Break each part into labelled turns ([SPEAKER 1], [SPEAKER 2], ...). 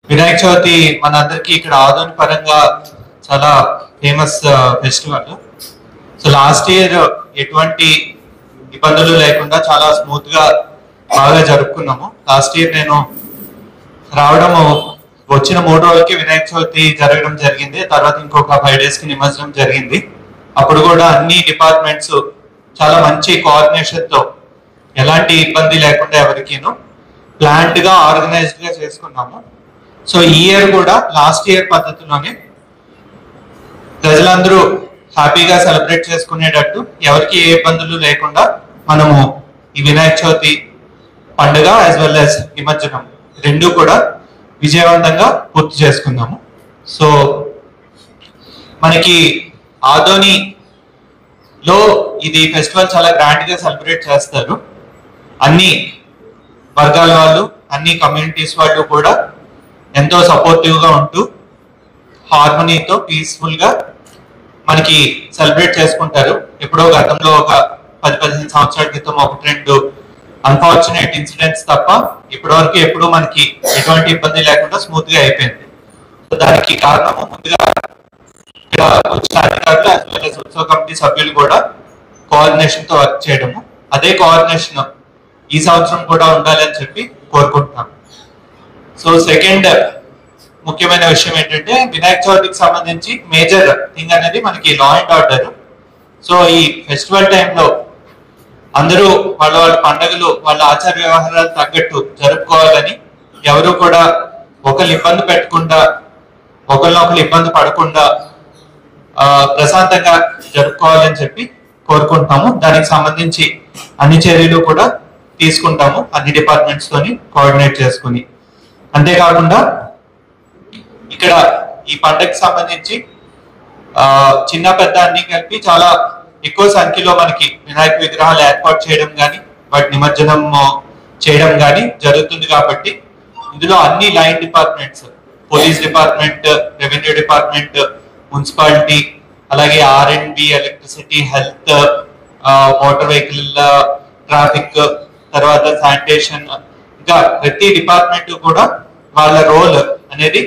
[SPEAKER 1] వినాయక చవితి మనందరికి ఇక్కడ ఆదోని పరంగా చాలా famous festival. So last year ఎటువంటి ఇబ్బందులు లేకుండా చాలా స్మూత్ గా బాగా జరుపుకున్నాము. లాస్ట్ ఇయర్ నేను రావడం వచ్చిన 3 రోజులకి వినాయక చవితి జరగడం జరిగింది. తర్వాత ఇంకొక 5 days కి నిమజ్జనం జరిగింది. అప్పుడు కూడా అన్ని డిపార్ట్మెంట్స్ చాలా మంచి కోఆర్డినేషన్ తో ఎలాంటి ఇబ్బంది లేకుండా ఎవరికీను ప్లాన్డ్ గా ఆర్గనైజ్డ్ గా చేసుకున్నాము. సో ఈ ఇయర్ కూడా లాస్ట్ ఇయర్ పద్ధతిలోనే ప్రజలందరూ హ్యాపీగా సెలబ్రేట్ చేసుకునేటట్టు ఎవరికి ఏ ఇబ్బందులు లేకుండా మనము ఈ వినాయక చవితి పండుగ యాజ్ వెల్ యాజ్ నిమజ్జనం రెండు కూడా విజయవంతంగా పూర్తి చేసుకున్నాము. సో మనకి ఆదోనిలో ఇది ఫెస్టివల్ చాలా గ్రాండ్ గా సెలబ్రేట్ చేస్తారు. అన్ని వర్గాల వాళ్ళు, అన్ని కమ్యూనిటీస్ వాళ్ళు కూడా ఎంతో సపోర్టివ్ గా ఉంటూ హార్మనీతో పీస్ఫుల్ గా మనకి సెలబ్రేట్ చేసుకుంటారు. ఎప్పుడో గతంలో ఒక 10-15 సంవత్సరాల క్రితం 1-2 అన్ఫార్చునేట్ ఇన్సిడెంట్స్ తప్ప ఇప్పటివరకు ఎప్పుడు మనకి ఎటువంటి ఇబ్బంది లేకుండా స్మూత్ గా అయిపోయింది. దానికి కారణం ముందుగా ఇక్కడ వచ్చిన అధికారులు ఉత్సవ కమిటీ సభ్యులు కూడా కోఆర్డినేషన్ తో వర్క్ చేయడము, అదే కోఆర్డినేషన్ ఈ సంవత్సరం కూడా ఉండాలి అని చెప్పి కోరుకుంటున్నాం. సో సెకండ్ ముఖ్యమైన విషయం ఏంటంటే వినాయక చవితికి సంబంధించి మేజర్ థింగ్ అనేది మనకి లా అండ్ ఆర్డర్. సో ఈ ఫెస్టివల్ టైంలో అందరూ వాళ్ళ పండుగలు వాళ్ళ ఆచార వ్యవహారాలు తగ్గట్టు జరుపుకోవాలని, ఎవరు కూడా ఒకరు ఇబ్బంది పెట్టకుండా ఒకరినొకరు ఇబ్బంది పడకుండా ప్రశాంతంగా జరుపుకోవాలని చెప్పి కోరుకుంటాము. దానికి సంబంధించి అన్ని చర్యలు కూడా తీసుకుంటాము అన్ని డిపార్ట్మెంట్స్ తోని కోఆర్డినేట్ చేసుకుని. అంతేకాకుండా ఇక్కడ ఈ పండుగకి సంబంధించి చిన్న పెద్ద అన్ని కలిపి చాలా ఎక్కువ సంఖ్యలో మనకి వినాయక విగ్రహాలు ఏర్పాటు చేయడం కానీ వాటి నిమజ్జనం చేయడం కానీ జరుగుతుంది. కాబట్టి ఇందులో అన్ని line departments, police department, revenue department, municipality, అలాగే R&B, electricity, health, motor vehicle, traffic, తర్వాత శానిటేషన్, ఇంకా ప్రతి డిపార్ట్మెంట్ కూడా వాళ్ళ రోల్ అనేది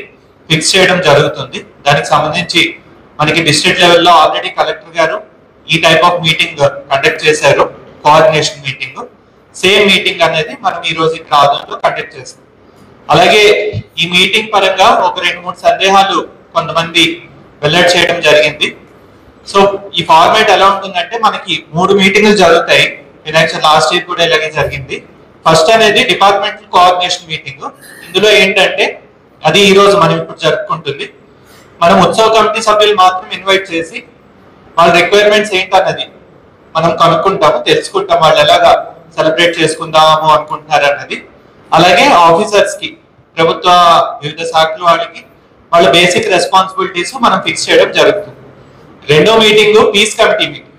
[SPEAKER 1] ఫిక్స్ చేయడం జరుగుతుంది. దానికి సంబంధించి మనకి డిస్ట్రిక్ట్ లెవెల్లో ఆల్రెడీ కలెక్టర్ గారు ఈ టైప్ ఆఫ్ మీటింగ్ కండక్ట్ చేశారు, కోఆర్డినేషన్ మీటింగ్. సేమ్ మీటింగ్ అనేది మనం ఈ రోజు ఇక్కడ ఆదోనిలో కండక్ట్ చేస్తాం. అలాగే ఈ మీటింగ్ పరంగా ఒక 2-3 సందేహాలు కొంతమంది వెల్లడి చేయడం జరిగింది. సో ఈ ఫార్మాట్ ఎలా ఉంటుందంటే మనకి 3 మీటింగ్లు జరుగుతాయి. వినాయక లాస్ట్ ఇయర్ కూడా ఇలాగే జరిగింది. ఫస్ట్ అనేది డిపార్ట్మెంటల్ కోఆర్డినేషన్ మీటింగ్. ఇందులో ఏంటంటే అది ఈ రోజు మనం ఇప్పుడు జరుపుకుంటుంది. మనం ఉత్సవ కమిటీ సభ్యులు మాత్రం ఇన్వైట్ చేసి వాళ్ళ రిక్వైర్మెంట్స్ ఏంటన్నది మనం కనుక్కుంటాము, తెలుసుకుంటాం వాళ్ళు ఎలాగా సెలబ్రేట్ చేసుకుందాము అనుకుంటున్నారు అన్నది. అలాగే ఆఫీసర్స్ కి, ప్రభుత్వ వివిధ శాఖల వాళ్ళకి వాళ్ళ బేసిక్ రెస్పాన్సిబిలిటీస్ మనం ఫిక్స్ చేయడం జరుగుతుంది. రెండో meeting peace committee meeting.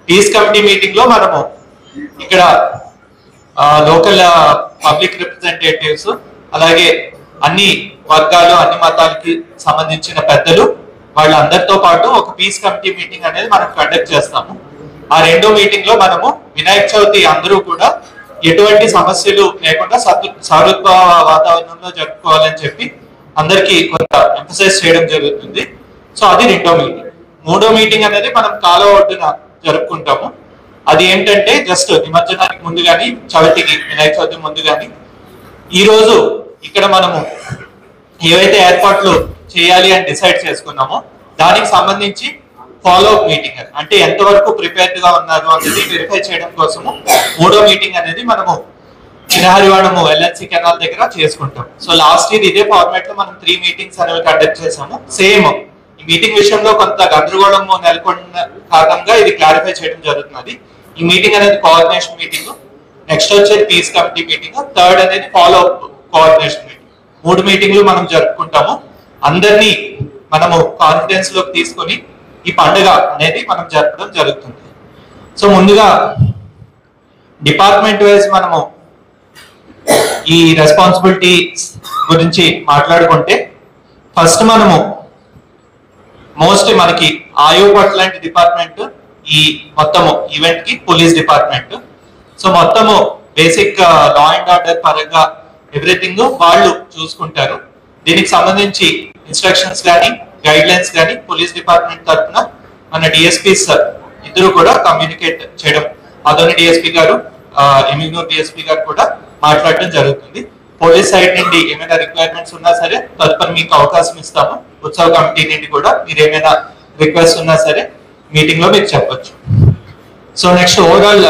[SPEAKER 1] Peace committee meeting లో మనము ఇక్కడ లోకల్ పబ్లిక్ రిప్రజెంటేటివ్స్, అలాగే అన్ని వర్గాలు, అన్ని మతాలకి సంబంధించిన పెద్దలు, వాళ్ళందరితో పాటు ఒక పీస్ కమిటీ మీటింగ్ అనేది మనం కండక్ట్ చేస్తాము. ఆ రెండో మీటింగ్ లో మనము వినాయక చవితి అందరూ కూడా ఎటువంటి సమస్యలు లేకుండా సౌహృద్భావ వాతావరణంలో జరుపుకోవాలని చెప్పి అందరికి కొంత ఎంఫసైజ్ చేయడం జరుగుతుంది. సో అది రెండో మీటింగ్. మూడో మీటింగ్ అనేది మనం కాలువ ఒడ్డున జరుపుకుంటాము. అది ఏంటంటే జస్ట్ నిమజ్జనానికి ముందు కానీ, చవితికి వినాయక చవితి ముందు కానీ ఈ రోజు ఇక్కడ మనము ఏవైతే ఏర్పాట్లు చేయాలి అని డిసైడ్ చేసుకున్నామో దానికి సంబంధించి ఫాలో అప్ మీటింగ్, అంటే ఎంతవరకు ప్రిపేర్డ్ గా ఉన్నారు అనేది వెరిఫై చేయడం కోసము మూడో మీటింగ్ అనేది మనము చిన్నహరివాడము LNC కెనాల్ దగ్గర చేసుకుంటాం. సో లాస్ట్ ఇయర్ ఇదే ఫార్మాట్ లో మనం 3 మీటింగ్స్ అనేవి కండక్ట్ చేసాము. సేమ్ ఈ మీటింగ్ విషయంలో కొంత గందరగోళం నెలకొన్న కారణంగా ఇది క్లారిఫై చేయడం జరుగుతున్నది. ఈ మీటింగ్ అనేది కోఆర్డినేషన్ మీటింగ్, నెక్స్ట్ వచ్చేది పీస్ కమిటీ మీటింగ్, థర్డ్ అనేది ఫాలో అప్ కోఆర్డినేషన్ మీటింగ్. 3 మీటింగ్లు మనం జరుపుకుంటాము. అందరినీ మనము కాన్ఫిడెన్స్ లోకి తీసుకొని ఈ పండుగ అనేది మనం జరపడం జరుగుతుంది. సో ముందుగా డిపార్ట్మెంట్ వైజ్ మనము ఈ రెస్పాన్సిబిలిటీస్ గురించి మాట్లాడుకుంటే ఫస్ట్ మనము మనకి ఆయో పట్ల లాంటి డిపార్ట్మెంట్ ఈ మొత్తము ఈవెంట్ కి పోలీస్ డిపార్ట్మెంట్. సో మొత్తము బేసిక్ లా అండ్ ఆర్డర్ పరంగా ఎవ్రీథింగ్ వాళ్ళు చూసుకుంటారు. దీనికి సంబంధించి ఇన్స్ట్రక్షన్స్ కానీ గైడ్ లైన్స్ కానీ పోలీస్ డిపార్ట్మెంట్ తరఫున మన డిఎస్పీస్ ఇద్దరు కూడా కమ్యూనికేట్ చేయడం, ఆదోని డిఎస్పీ గారు, ఎమ్మిగనూరు డిఎస్పీ గారు కూడా మాట్లాడడం జరుగుతుంది. పోలీస్ సైడ్ నుండి ఏమైనా రిక్వైర్మెంట్స్ ఉన్నా సరే తదుపరి మీకు అవకాశం ఇస్తాము. ఉత్సవ కమిటీ నుండి కూడా మీరు ఏమైనా రిక్వెస్ట్ ఉన్నా సరే మీటింగ్ లో మీకు చెప్పొచ్చు. సో నెక్స్ట్ ఓవరాల్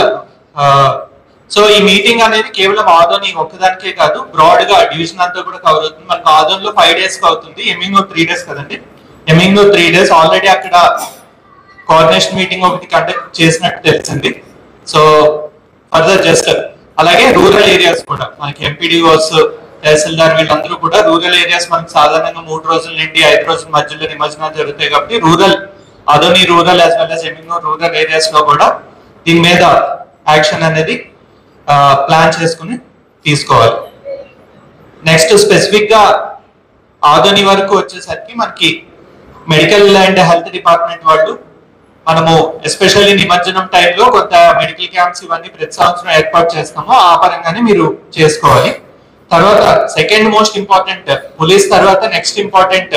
[SPEAKER 1] సో ఈ మీటింగ్ అనేది కేవలం ఆదోని ఒక్కదానికే కాదు, బ్రాడ్ గా డివిజన్ అంతా కూడా కవర్ అవుతుంది. మనకు ఆదోన్లో 5 days అవుతుంది, ఎమ్మిగనూరు 3 days కదండి. ఎమ్మిగనూరు 3 days ఆల్రెడీ అక్కడ కోఆర్డినేషన్ మీటింగ్ ఒకటి కండక్ట్ చేసినట్టు తెలిసింది. సో ఫర్దర్ జస్ట్ అలాగే రూరల్ ఏరియాస్ కూడా మనకి ఎంపీడీఓస్, తహసీల్దార్ వీళ్ళందరూ కూడా రూరల్ ఏరియాస్ మనకి సాధారణంగా 3 రోజుల నుండి 5 రోజుల మధ్యలో నిమజ్జనాలు జరుగుతాయి కాబట్టి rural Adoni rural as well as Emmiganur rural areas లో కూడా దీని మీద యాక్షన్ అనేది ప్లాన్ చేసుకుని తీసుకోవాలి. నెక్స్ట్ స్పెసిఫిక్ గా ఆదోని వరకు వచ్చేసరికి మనకి మెడికల్ అండ్ హెల్త్ డిపార్ట్మెంట్ వాళ్ళు మనము ఎస్పెషల్లీ నిమజ్జనం టైంలో కొంత మెడికల్ క్యాంప్స్ ఇవన్నీ ప్రతి సంవత్సరం ఏర్పాటు చేస్తాము, ఆ పరంగానే మీరు చేసుకోవాలి. తర్వాత సెకండ్ మోస్ట్ ఇంపార్టెంట్ పోలీస్ తర్వాత నెక్స్ట్ ఇంపార్టెంట్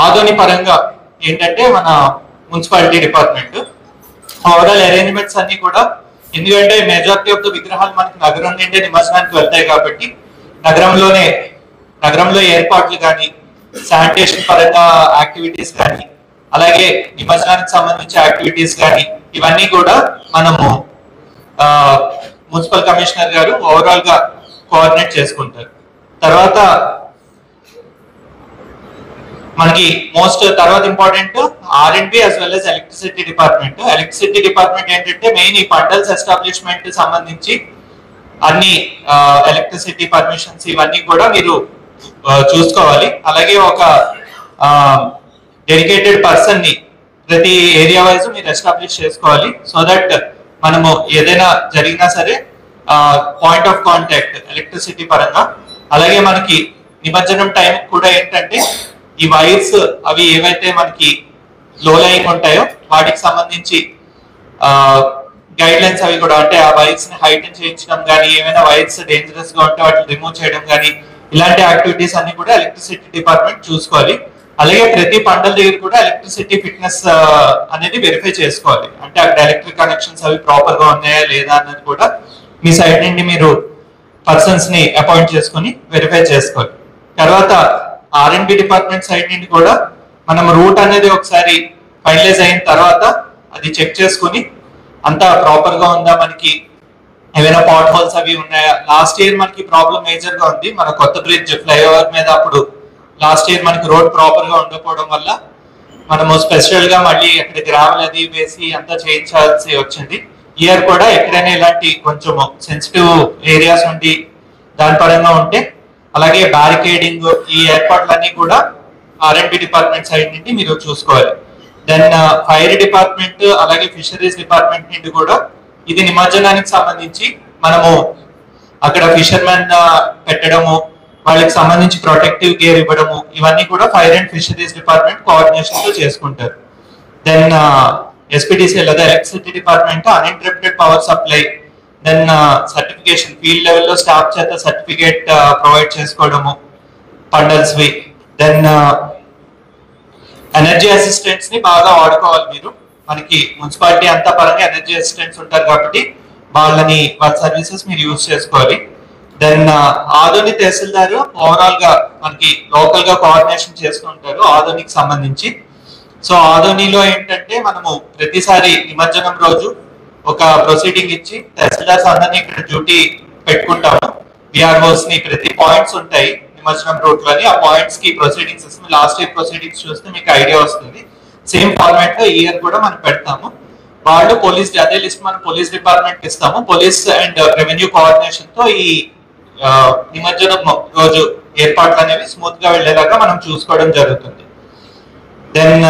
[SPEAKER 1] ఆదోని పరంగా ఏంటంటే మన మున్సిపాలిటీ డిపార్ట్మెంట్. ఓవరాల్ అరేంజ్మెంట్స్ అన్ని కూడా, ఎందుకంటే మెజారిటీ ఆఫ్ ద విగ్రహాలు మనకి నగరం నుండే నిమజ్జనానికి వెళ్తాయి కాబట్టి నగరంలో ఏర్పాట్లు కానీ, శానిటేషన్ పరంగా యాక్టివిటీస్ కానీ, అలాగే నిమజ్జనానికి సంబంధించిన యాక్టివిటీస్ కానీ ఇవన్నీ కూడా మనము మున్సిపల్ కమిషనర్ గారు ఓవరాల్ గా కోఆర్డినేట్ చేసుకుంటారు. తర్వాత మనకి తర్వాత important R&B as well as electricity department. Electricity department ఏంటంటే మెయిన్ ఈ పంటల్స్ ఎస్టాబ్లిష్మెంట్ సంబంధించి అన్ని ఎలక్ట్రిసిటీ పర్మిషన్స్ ఇవన్నీ కూడా మీరు చూసుకోవాలి. అలాగే ఒక డెడికేటెడ్ పర్సన్ ని ప్రతి ఏరియా వైజ్ మీరు ఎస్టాబ్లిష్ చేసుకోవాలి. సో దట్ మనము ఏదైనా జరిగినా సరే పాయింట్ ఆఫ్ కాంటాక్ట్ ఎలక్ట్రిసిటీ పరంగా. అలాగే మనకి నిమజ్జనం టైం కూడా ఏంటంటే ఈ వైర్స్ అవి ఏవైతే మనకి లో లైన్ ఉంటాయో వాటికి సంబంధించి గైడ్ లైన్స్ అవి కూడా, అంటే ఆ వైర్స్ ని హైటెన్ చేయించడం కానీ, ఏమైనా వైర్స్ డేంజరస్ గా ఉంటే వాటిని రిమూవ్ చేయడం కానీ, ఇలాంటి యాక్టివిటీస్ అన్ని కూడా ఎలక్ట్రిసిటీ డిపార్ట్మెంట్ చూసుకోవాలి. అలాగే ప్రతి పంటల దగ్గర కూడా ఎలక్ట్రిసిటీ ఫిట్నెస్ అనేది వెరిఫై చేసుకోవాలి. అంటే అక్కడ ఎలక్ట్రిక్ కనెక్షన్స్ అవి ప్రాపర్ గా ఉన్నాయా లేదా అన్నది కూడా మీ సైడ్ నుండి మీరు పర్సన్స్ ని అపాయింట్ చేసుకుని వెరిఫై చేసుకోవాలి. తర్వాత R&B డిపార్ట్మెంట్ సైడ్ నుండి కూడా మనం రూట్ అనేది ఒకసారి ఫైనలైజ్ అయిన తర్వాత అది చెక్ చేసుకుని అంతా ప్రాపర్ గా ఉందా, మనకి ఏమైనా పాట్ హోల్స్ అవి ఉన్నాయా. లాస్ట్ ఇయర్ మనకి ప్రాబ్లం మేజర్ గా ఉంది మన కొత్త బ్రిడ్జ్ ఫ్లైఓవర్ మీద. అప్పుడు లాస్ట్ ఇయర్ మనకి రోడ్ ప్రాపర్ గా ఉండకపోవడం వల్ల మనము స్పెషల్ గా మళ్ళీ అక్కడ గ్రావెల్ అది వేసి అంతా చేయించాల్సి వచ్చింది. ఇయర్ కూడా ఎక్కడైనా ఇలాంటి కొంచెం సెన్సిటివ్ ఏరియాస్ ఉండి దాని పరంగా ఉంటే, అలాగే బ్యారికేడింగ్ ఈ ఏర్పాట్లన్నీ కూడా R&B డిపార్ట్మెంట్ సైడ్ నుండి మీరు చూసుకోవాలి. దెన్ ఫైర్ డిపార్ట్మెంట్ అలాగే ఫిషరీస్ డిపార్ట్మెంట్ నుండి కూడా ఇది నిమజ్జనానికి సంబంధించి మనము అక్కడ ఫిషర్మెన్ పెట్టడము, వాళ్ళకి సంబంధించి ప్రొటెక్టివ్ గేర్ ఇవ్వడము, ఇవన్నీ కూడా fire and fisheries department coordination తో చేసుకుంటారు. దెన్ SPDCL అదే electricity department uninterrupted power supply, then certification field లెవెల్లో స్టాఫ్ చేత సర్టిఫికేట్ ప్రొవైడ్ చేసుకోవడము పండల్స్ వి. దెన్ ఎనర్జీ అసిస్టెంట్స్ ని బాగా వాడుకోవాలి మీరు. మనకి మున్సిపాలిటీ అంతా పరంగా ఎనర్జీ అసిస్టెంట్స్ ఉంటారు కాబట్టి వాళ్ళ సర్వీసెస్ మీరు యూజ్ చేసుకోవాలి. దెన్ ఆదోని తహసీల్దార్ ఓవరాల్ గా మనకి లోకల్ గా కోఆర్డినేషన్ చేసుకుంటారు ఆదోనికి సంబంధించి. సో ఆదోనిలో ఏంటంటే మనము ప్రతిసారి నిమజ్జనం రోజు ఒక ప్రొసీడింగ్ ఇచ్చి తహసీల్దార్స్ అందరినీ ఇక్కడ డ్యూటీ పెట్టుకుంటాము. విఆర్ఓస్ ని ప్రతి పాయింట్స్ ఉంటాయి నిమజ్జనం రూట్ లోని, ఆ పాయింట్స్ కి ప్రొసీడింగ్స్ ఇస్తాము. లాస్ట్ ఇయర్ ప్రొసీడింగ్స్ చూస్తే మీకు ఐడియా వస్తుంది. సేమ్ ఫార్మాట్ లో ఈ ఇయర్ కూడా మనం పెడతాము. వాళ్ళు అదే లిస్ట్ మనం పోలీస్ డిపార్ట్మెంట్ ఇస్తాము. పోలీస్ అండ్ రెవెన్యూ కోఆర్డినేషన్ తో ఈ నిమజ్జనం రోజు ఏర్పాట్లు అనేవి స్మూత్ గా వెళ్లేలాగా మనం చూసుకోవడం జరుగుతుంది. దెన్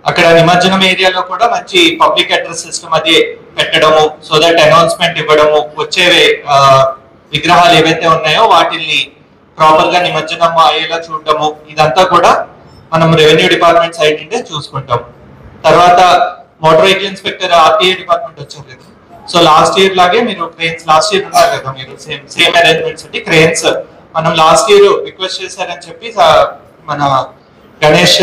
[SPEAKER 1] అక్కడ నిమజ్జనం ఏరియాలో కూడా మంచి పబ్లిక్ అడ్రస్ సిస్టమ్ అది పెట్టడము, సో దట్ అనౌన్స్మెంట్ ఇవ్వడము, వచ్చే విగ్రహాలు ఏవైతే ఉన్నాయో వాటిని ప్రాపర్ గా నిమజ్జనం అయ్యేలా చూడటము, ఇదంతా కూడా మనం రెవెన్యూ డిపార్ట్మెంట్ సైడ్ నుండే చూసుకుంటాం. తర్వాత motor vehicle inspector RTA department వచ్చారు కదా. సో లాస్ట్ ఇయర్ లాగే మీరు క్రెయిన్స్ లాస్ట్ ఇయర్ ఉన్నారు కదా మీరు, సేమ్ అరేంజ్మెంట్స్ అంటే క్రెయిన్స్ మనం లాస్ట్ ఇయర్ రిక్వెస్ట్ చేశారని చెప్పి మన గణేష్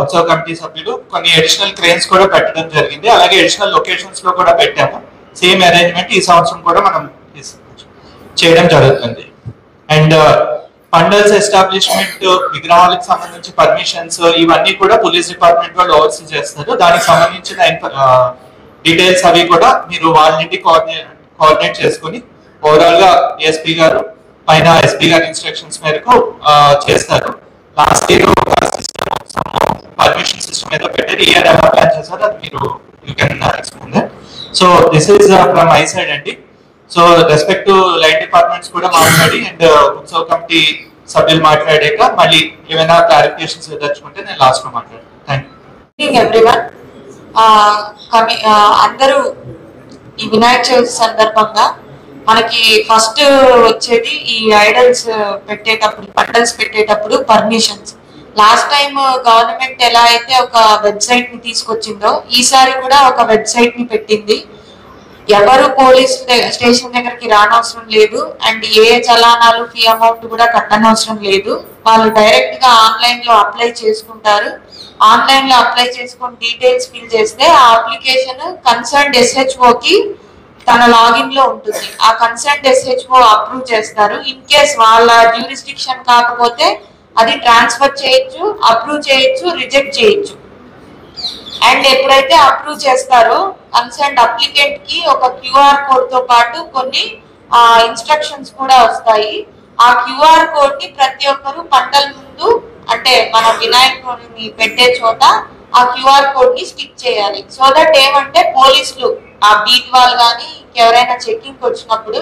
[SPEAKER 1] ఉత్సవ కమిటీ సభ్యులు కొన్ని అడిషనల్ క్రేన్స్ కూడా పెట్టడం జరిగింది. అలాగే అడిషనల్ లొకేషన్స్ లో కూడా పెట్టాము. సేమ్ అరేంజ్మెంట్ ఈ సంవత్సరం కూడా మనం చేయడం జరుగుతుంది. అండ్ పండల్స్ ఎస్టాబ్లిష్మెంట్, విగ్రహాలకు సంబంధించి పర్మిషన్స్ ఇవన్నీ కూడా పోలీస్ డిపార్ట్మెంట్ వాళ్ళు ఓవర్సీ చేస్తారు. దానికి సంబంధించిన డీటెయిల్స్ అవి కూడా మీరు వాళ్ళ నుండి కోఆర్డినేట్ చేసుకుని ఓవరాల్ గా ఎస్పీ గారు పైన ఎస్పీ గారి ఇన్స్ట్రక్షన్స్ మేరకు చేస్తారు. లాస్ట్ ఇయర్ పర్మిషన్ సిస్టమ్ ఏదో పెట్టారు, ఇయర్ ఎలా ప్లాన్ చేశారు అది మీరు you can explain that. So this is from my side అండి. So respect to line departments కూడా మాట్లాడి అండ్ ఉత్సవ కమిటీ సభ్యులు మాట్లాడాక మళ్ళీ ఏమైనా క్లారిఫికేషన్స్ తెచ్చుకుంటే నేను లాస్ట్ లో మాట్లాడతాను. Thank
[SPEAKER 2] you everyone. అందరూ ఈ వినాయక చవితి సందర్భంగా మనకి ఫస్ట్ వచ్చేది ఈ ఐడల్స్ పెట్టేటప్పుడు, పండల్స్ పెట్టేటప్పుడు పర్మిషన్స్. లాస్ట్ టైం గవర్నమెంట్ ఎలా అయితే ఒక వెబ్సైట్ ని తీసుకొచ్చిందో ఈసారి కూడా ఒక వెబ్సైట్ ని పెట్టింది. ఎవరు పోలీస్ స్టేషన్ దగ్గరికి రానవసరం లేదు అండ్ ఏ చలానాలు ఫీ అమౌంట్ కూడా కట్టనవసరం లేదు. వాళ్ళు డైరెక్ట్ గా ఆన్లైన్ లో అప్లై చేసుకుంటారు. ఆన్లైన్ లో అప్లై చేసుకుని డీటెయిల్స్ ఫిల్ చేస్తే ఆ అప్లికేషన్ కన్సర్న్డ్ SHO కి తన లాగిన్ లో ఉంటుంది. ఆ కన్సర్న్డ్ SHO అప్రూవ్ చేస్తారు. ఇన్ కేస్ వాళ్ళ జ్యూరిస్డిక్షన్ కాకపోతే అది ట్రాన్స్ఫర్ చేయొచ్చు, అప్రూవ్ చేయొచ్చు, రిజెక్ట్ చేయొచ్చు. అండ్ ఎప్పుడైతే అప్రూవ్ చేస్తారో కన్సర్న్డ్ అప్లికెంట్ కి ఒక QR కోడ్ తో పాటు కొన్ని ఇన్స్ట్రక్షన్స్ కూడా వస్తాయి. ఆ QR కోడ్ ని ప్రతి ఒక్కరు పంటల ముందు అంటే మన వినాయకుడిని పెట్టే చోట ఆ QR కోడ్ ని స్టిక్ చేయాలి. సో దట్ ఏమంటే పోలీసులు ఆ బీట్ వాళ్ళు కానీ ఎవరైనా చెకింగ్ వచ్చినప్పుడు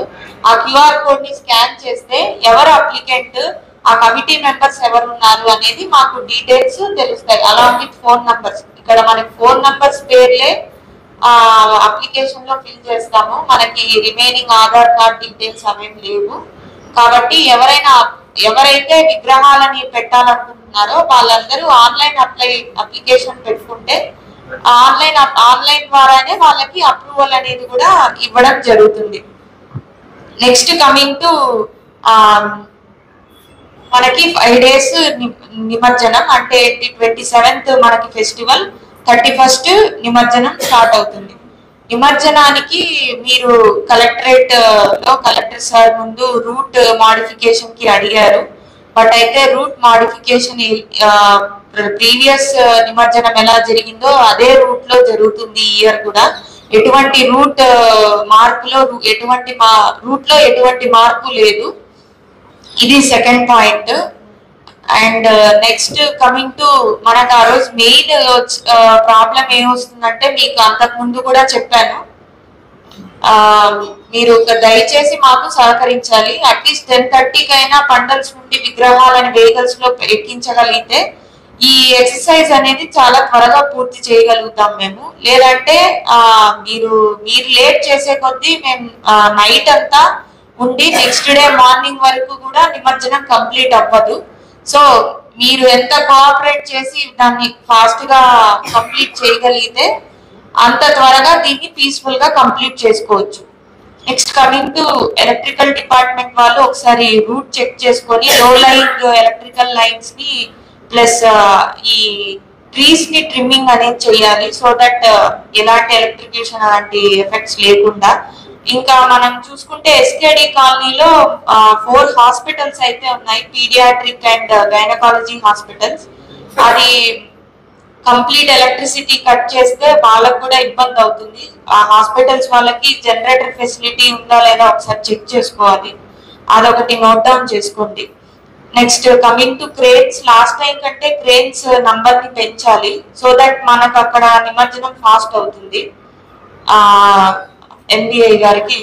[SPEAKER 2] ఆ QR కోడ్ ని స్కాన్ చేస్తే ఎవరు అప్లికెంట్, ఆ కమిటీ మెంబర్స్ ఎవరు ఉన్నారు అనేది మాకు డీటెయిల్స్ తెలుస్తాయి. Along with phone numbers. ఇక్కడ మనకి ఫోన్ నంబర్స్ పేర్లే అప్లికేషన్ లో ఫిల్ చేస్తాము. మనకి రిమైనింగ్ ఆధార్ కార్డ్ డీటెయిల్స్ అవేం లేవు. కాబట్టి ఎవరైతే విగ్రహాలని పెట్టాలనుకుంటున్నారో వాళ్ళందరూ ఆన్లైన్ అప్లికేషన్ పెట్టుకుంటే ఆన్లైన్ ద్వారానే వాళ్ళకి అప్రూవల్ అనేది కూడా ఇవ్వడం జరుగుతుంది. నెక్స్ట్ కమింగ్ టు మనకి 5 days నిమజ్జనం అంటే 27th మనకి ఫెస్టివల్, 31st నిమజ్జనం స్టార్ట్ అవుతుంది. నిమజ్జనానికి మీరు కలెక్టరేట్ లో కలెక్టర్ సార్ ముందు రూట్ మాడిఫికేషన్ కి అడిగారు. బట్ అయితే రూట్ మాడిఫికేషన్ ప్రీవియస్ నిమజ్జనం ఎలా జరిగిందో అదే రూట్ లో జరుగుతుంది ఈ ఇయర్ కూడా. ఎటువంటి రూట్ ఎటువంటి మార్పు లేదు. ఇది second point. And next coming to మనకు ఆ రోజు మెయిన్ ప్రాబ్లం ఏమొస్తుందంటే మీకు అంతకు ముందు కూడా చెప్పాను, మీరు దయచేసి మాకు సహకరించాలి. అట్లీస్ట్ 10:30 కైనా పండల్స్ నుండి విగ్రహాలను వెహికల్స్ లో ఎక్కించగలిగితే ఈ ఎక్సర్సైజ్ అనేది చాలా త్వరగా పూర్తి చేయగలుగుతాం మేము. లేదంటే మీరు లేట్ చేసే కొద్దీ మేము నైట్ అంతా ఉండి నెక్స్ట్ డే మార్నింగ్ వరకు కూడా నిమజ్జనం కంప్లీట్ అవ్వదు. సో మీరు ఎంత కోఆపరేట్ చేసి దాన్ని ఫాస్ట్ గా కంప్లీట్ చేయగలిగితే అంత త్వరగా దీన్ని పీస్ఫుల్ గా కంప్లీట్ చేసుకోవచ్చు. Next coming to electrical department వాళ్ళు ఒకసారి రూట్ చెక్ చేసుకొని లో లైయింగ్ ఎలక్ట్రికల్ లైన్స్ ని ప్లస్ ఈ ట్రీస్ ని ట్రిమ్మింగ్ అనేది చేయాలి. సో దట్ ఎలాంటి ఎలక్ట్రికేషన్ అలాంటి ఎఫెక్ట్స్ లేకుండా. ఇంకా మనం చూసుకుంటే SKD కాలనీలో 4 హాస్పిటల్స్ అయితే ఉన్నాయి, పీడియాట్రిక్ అండ్ గైనకాలజీ హాస్పిటల్స్. అది కంప్లీట్ ఎలక్ట్రిసిటీ కట్ చేస్తే వాళ్ళకు కూడా ఇబ్బంది అవుతుంది. ఆ హాస్పిటల్స్ వాళ్ళకి జనరేటర్ ఫెసిలిటీ ఉందా లేదా ఒకసారి చెక్ చేసుకోవాలి. అదొకటి నోట్ డౌన్ చేసుకోండి. Next coming to cranes, last time కంటే క్రేన్స్ నంబర్ ని పెంచాలి. సో దట్ మనకు అక్కడ నిమజ్జనం ఫాస్ట్ అవుతుంది. MBI గారికి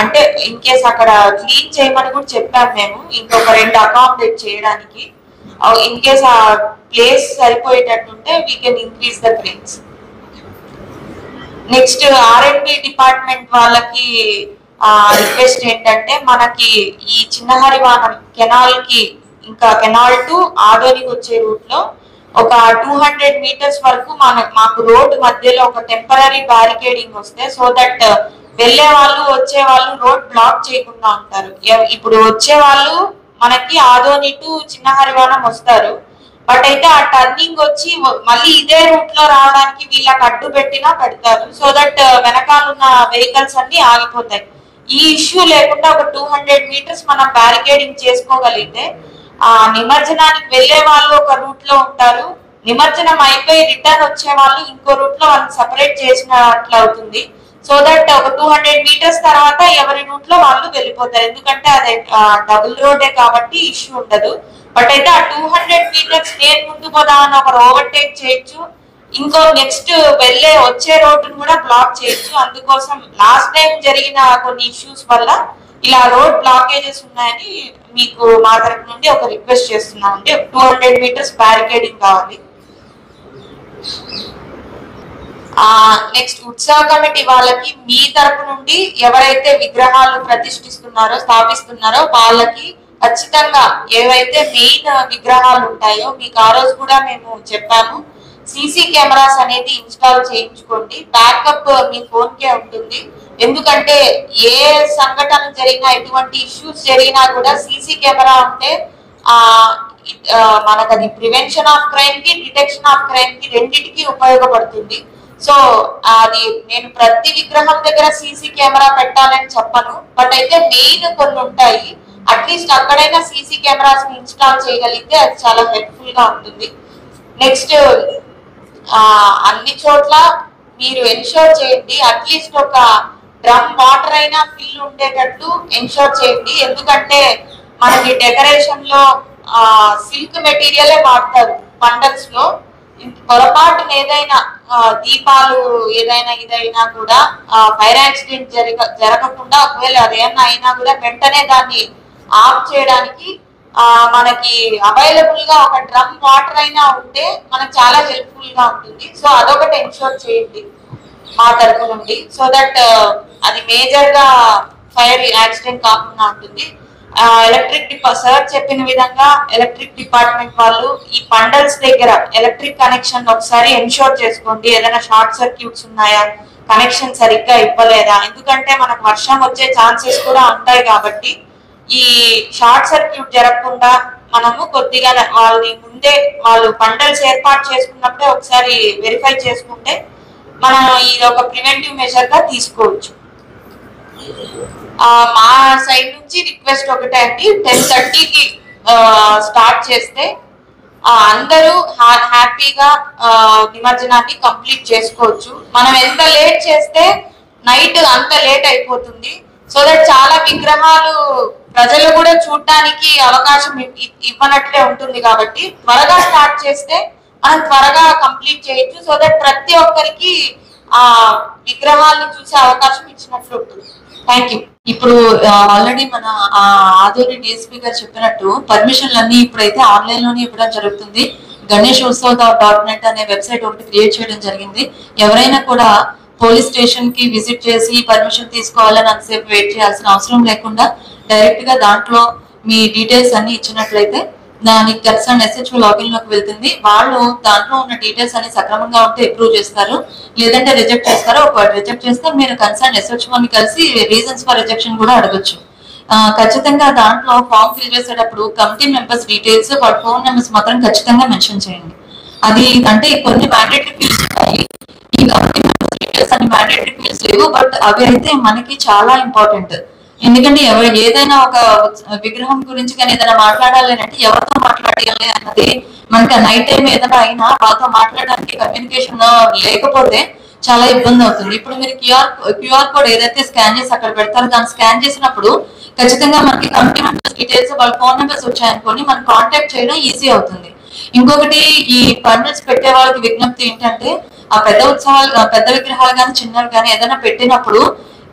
[SPEAKER 2] అంటే ఇన్ కేస్ అక్కడ క్లీన్ చేయమని కూడా చెప్పాము మేము. ఇంకొక 2 అకామిడేట్ చేయడానికి ఇన్ కేస్ ఆ ప్లేస్ సరిపోయేటట్టుంటే we can increase the cranes. Next R&B department వాళ్ళకి రిక్వెస్ట్ ఏంటంటే మనకి ఈ చిన్న హరివానం కెనాల్ కి ఇంకా కెనాల్ టు ఆదోనికి వచ్చే రూట్ లో ఒక 200 మీటర్స్ వరకు మాకు రోడ్ మధ్యలో ఒక టెంపరీ బ్యారికేడింగ్ వస్తే, సో దట్ వెళ్లే వాళ్ళు వచ్చే వాళ్ళు రోడ్ బ్లాక్ చేయకుండా ఉంటారు. ఇప్పుడు వచ్చే వాళ్ళు మనకి ఆదోని టు చిన్న హరివాణం వస్తారు, బట్ అయితే ఆ టర్నింగ్ వచ్చి మళ్ళీ ఇదే రూట్ లో రావడానికి వీళ్ళకి అడ్డు పెట్టినా పెడతారు, సో దట్ వెనకాల ఉన్న వెహికల్స్ అన్ని ఆగిపోతాయి. ఈ ఇష్యూ లేకుండా ఒక 200 మీటర్స్ మనం బ్యారికేడింగ్ చేసుకోగలిగితే ఆ నిమజ్జనానికి వెళ్లే వాళ్ళు ఒక రూట్ లో ఉంటారు, నిమజ్జనం అయిపోయి రిటర్న్ వచ్చే వాళ్ళు ఇంకో రూట్ లో వాళ్ళని సపరేట్ చేసినట్లు అవుతుంది. సో దట్ ఒక 200 మీటర్స్ తర్వాత ఎవరి రూట్ లో వాళ్ళు వెళ్ళిపోతారు, ఎందుకంటే అదే డబుల్ రోడే కాబట్టి ఇష్యూ ఉండదు. బట్ అయితే ఆ 200 మీటర్స్ నేను ముందు పోదామని ఒకరు ఓవర్టేక్ చేయొచ్చు, ఇంకో నెక్స్ట్ వచ్చే రోడ్డును కూడా బ్లాక్ చేయొచ్చు. అందుకోసం లాస్ట్ టైం జరిగిన కొన్ని ఇష్యూస్ వల్ల ఇలా రోడ్ బ్లాకేజెస్ ఉన్నాయని మీకు మా తరపు నుండి ఒక రిక్వెస్ట్ చేస్తున్నాం అండి. 200 మీటర్స్ బ్యారికేడింగ్ కావాలి. నెక్స్ట్ ఉత్సవ కమిటీ వాళ్ళకి మీ తరపు నుండి ఎవరైతే విగ్రహాలు ప్రతిష్ఠిస్తున్నారో స్థాపిస్తున్నారో వాళ్ళకి ఖచ్చితంగా ఏవైతే మెయిన్ విగ్రహాలు ఉంటాయో మీకు ఆ రోజు కూడా మేము చెప్పాము, సీసీ కెమెరాస్ అనేది ఇన్స్టాల్ చేయించుకోండి. బ్యాకప్ మీ ఫోన్ కే ఉంటుంది, ఎందుకంటే ఏ సంఘటన జరిగినా ఎటువంటి ఇష్యూస్ జరిగినా కూడా సీసీ కెమెరా ఉంటే మనకు అది ప్రివెన్షన్ ఆఫ్ క్రైమ్ కి డిటెక్షన్ ఆఫ్ క్రైమ్ కి రెండింటికి ఉపయోగపడుతుంది. సో అది నేను ప్రతి విగ్రహం దగ్గర సీసీ కెమెరా పెట్టాలని చెప్పను, బట్ అయితే మెయిన్ కొన్ని ఉంటాయి, అట్లీస్ట్ అక్కడైనా సీసీ కెమెరాస్ ని ఇన్స్టాల్ చేయగలిగితే అది చాలా హెల్ప్ఫుల్ గా ఉంటుంది. నెక్స్ట్ అన్ని చోట్ల మీరు ఎన్షూర్ చేయండి, అట్లీస్ట్ ఒక డ్రమ్ వాటర్ అయినా ఫిల్ ఉండేటట్టు ఎన్షూర్ చేయండి, ఎందుకంటే మనకి డెకరేషన్ లో సిల్క్ మెటీరియలే వాడతారు పండల్స్ లో. పొరపాటున ఏదైనా దీపాలు ఇదైనా కూడా ఫైర్ యాక్సిడెంట్ జరగకుండా ఒకవేళ అదేమన్నా అయినా కూడా వెంటనే దాన్ని ఆఫ్ చేయడానికి మనకి అవైలబుల్ గా ఒక డ్రమ్ వాటర్ అయినా ఉంటే మనకు చాలా హెల్ప్ఫుల్ గా ఉంటుంది. సో అదొకటి ఎన్షూర్ చేయండి మా తరపు నుండి, సో దట్ అది మేజర్ గా ఫైర్ యాక్సిడెంట్ కాకుండా ఉంటుంది. సార్ చెప్పిన విధంగా ఎలక్ట్రిక్ డిపార్ట్మెంట్ వాళ్ళు ఈ పండల్స్ దగ్గర ఎలక్ట్రిక్ కనెక్షన్ ఒకసారి ఎన్షూర్ చేసుకోండి, ఏదైనా షార్ట్ సర్క్యూట్స్ ఉన్నాయా, కనెక్షన్ సరిగ్గా ఇవ్వలేదా, ఎందుకంటే మనకు వర్షం వచ్చే ఛాన్సెస్ కూడా ఉంటాయి కాబట్టి ఈ షార్ట్ సర్క్యూట్ జరగకుండా మనము కొద్దిగా ముందే వాళ్ళు పండల్స్ ఏర్పాటు చేసుకున్నప్పుడే ఒకసారి వెరిఫై చేసుకుంటే మనం ఇది ఒక ప్రివెంటివ్ మెజర్ గా తీసుకోవచ్చు. మా సైడ్ నుంచి రిక్వెస్ట్ ఒకటే అండి, 10:30కి స్టార్ట్ చేస్తే అందరూ హ్యాపీగా నిమజ్జనాన్ని కంప్లీట్ చేసుకోవచ్చు. మనం ఎంత లేట్ చేస్తే నైట్ అంత లేట్ అయిపోతుంది, సో దట్ చాలా విగ్రహాలు ప్రజలు కూడా చూడటానికి అవకాశం ఇవ్వనట్లే ఉంటుంది. కాబట్టి త్వరగా స్టార్ట్ చేస్తే మనం త్వరగా కంప్లీట్ చేయొచ్చు, సో దట్ ప్రతి ఒక్కరికి ఆ విగ్రహాలను చూసే అవకాశం ఇచ్చినట్లు ఉంటుంది. Thank you. ఇప్పుడు ఆల్రెడీ మన ఆదోని డిఎస్పీ గారు చెప్పినట్టు పర్మిషన్లు అన్ని ఇప్పుడైతే ఆన్లైన్ లోనే ఇవ్వడం జరుగుతుంది. గణేష్ ఉత్సవ్.net అనే వెబ్సైట్ ఒకటి క్రియేట్ చేయడం జరిగింది. ఎవరైనా కూడా పోలీస్ స్టేషన్ కి విజిట్ చేసి పర్మిషన్ తీసుకోవాలని అంతసేపు వెయిట్ చేయాల్సిన అవసరం లేకుండా డైరెక్ట్ గా దాంట్లో మీ డీటెయిల్స్ అన్ని ఇచ్చినట్లయితే దానికి కన్సర్న్ SHO లాగిన్ లోకి వెళ్తుంది. వాళ్ళు దాంట్లో ఉన్న డీటెయిల్స్ అన్ని సక్రమంగా ఉంటే అప్రూవ్ చేస్తారు, లేదంటే రిజెక్ట్ చేస్తారు. ఒకవేళ రిజెక్ట్ చేస్తే మీరు కన్సర్న్ SHO ని కలిసి రీజన్స్ ఫర్ రిజెక్షన్ కూడా అడగచ్చు. ఖచ్చితంగా దాంట్లో ఫామ్ ఫిల్ చేసేటప్పుడు కమిటీ మెంబర్స్ డీటెయిల్స్, వాళ్ళ ఫోన్ నెంబర్స్ మాత్రం ఖచ్చితంగా మెన్షన్ చేయండి. అది అంటే కొన్ని మ్యాండేటరీ ఫీల్డ్స్ ఉన్నాయి, ఈ కమిటీ మెంబర్స్ డీటెయిల్స్ అన్ని మ్యాండేటరీ ఫీల్డ్స్ లేవు, బట్ అవి అయితే మనకి చాలా ఇంపార్టెంట్. ఎందుకంటే ఏదైనా ఒక విగ్రహం గురించి కానీ ఏదైనా మాట్లాడాలి అంటే ఎవరితో మాట్లాడాలి అన్నది మనకి నైట్ టైం ఏదైనా అయినా వాళ్ళతో మాట్లాడడానికి కమ్యూనికేషన్ లేకపోతే చాలా ఇబ్బంది అవుతుంది. ఇప్పుడు మీరు క్యూఆర్ కోడ్ ఏదైతే స్కాన్ చేసి అక్కడ పెడతారో దాన్ని స్కాన్ చేసినప్పుడు ఖచ్చితంగా మనకి కమిటీ మెంబర్స్ డీటెయిల్స్, వాళ్ళ ఫోన్ నెంబర్స్ వచ్చాయనుకోండి మనం కాంటాక్ట్ చేయడం ఈజీ అవుతుంది. ఇంకొకటి ఈ పండల్స్ పెట్టే వాళ్ళకి విజ్ఞప్తి ఏంటంటే ఆ పెద్ద విగ్రహాలు కానీ చిన్నవి కానీ ఏదైనా పెట్టినప్పుడు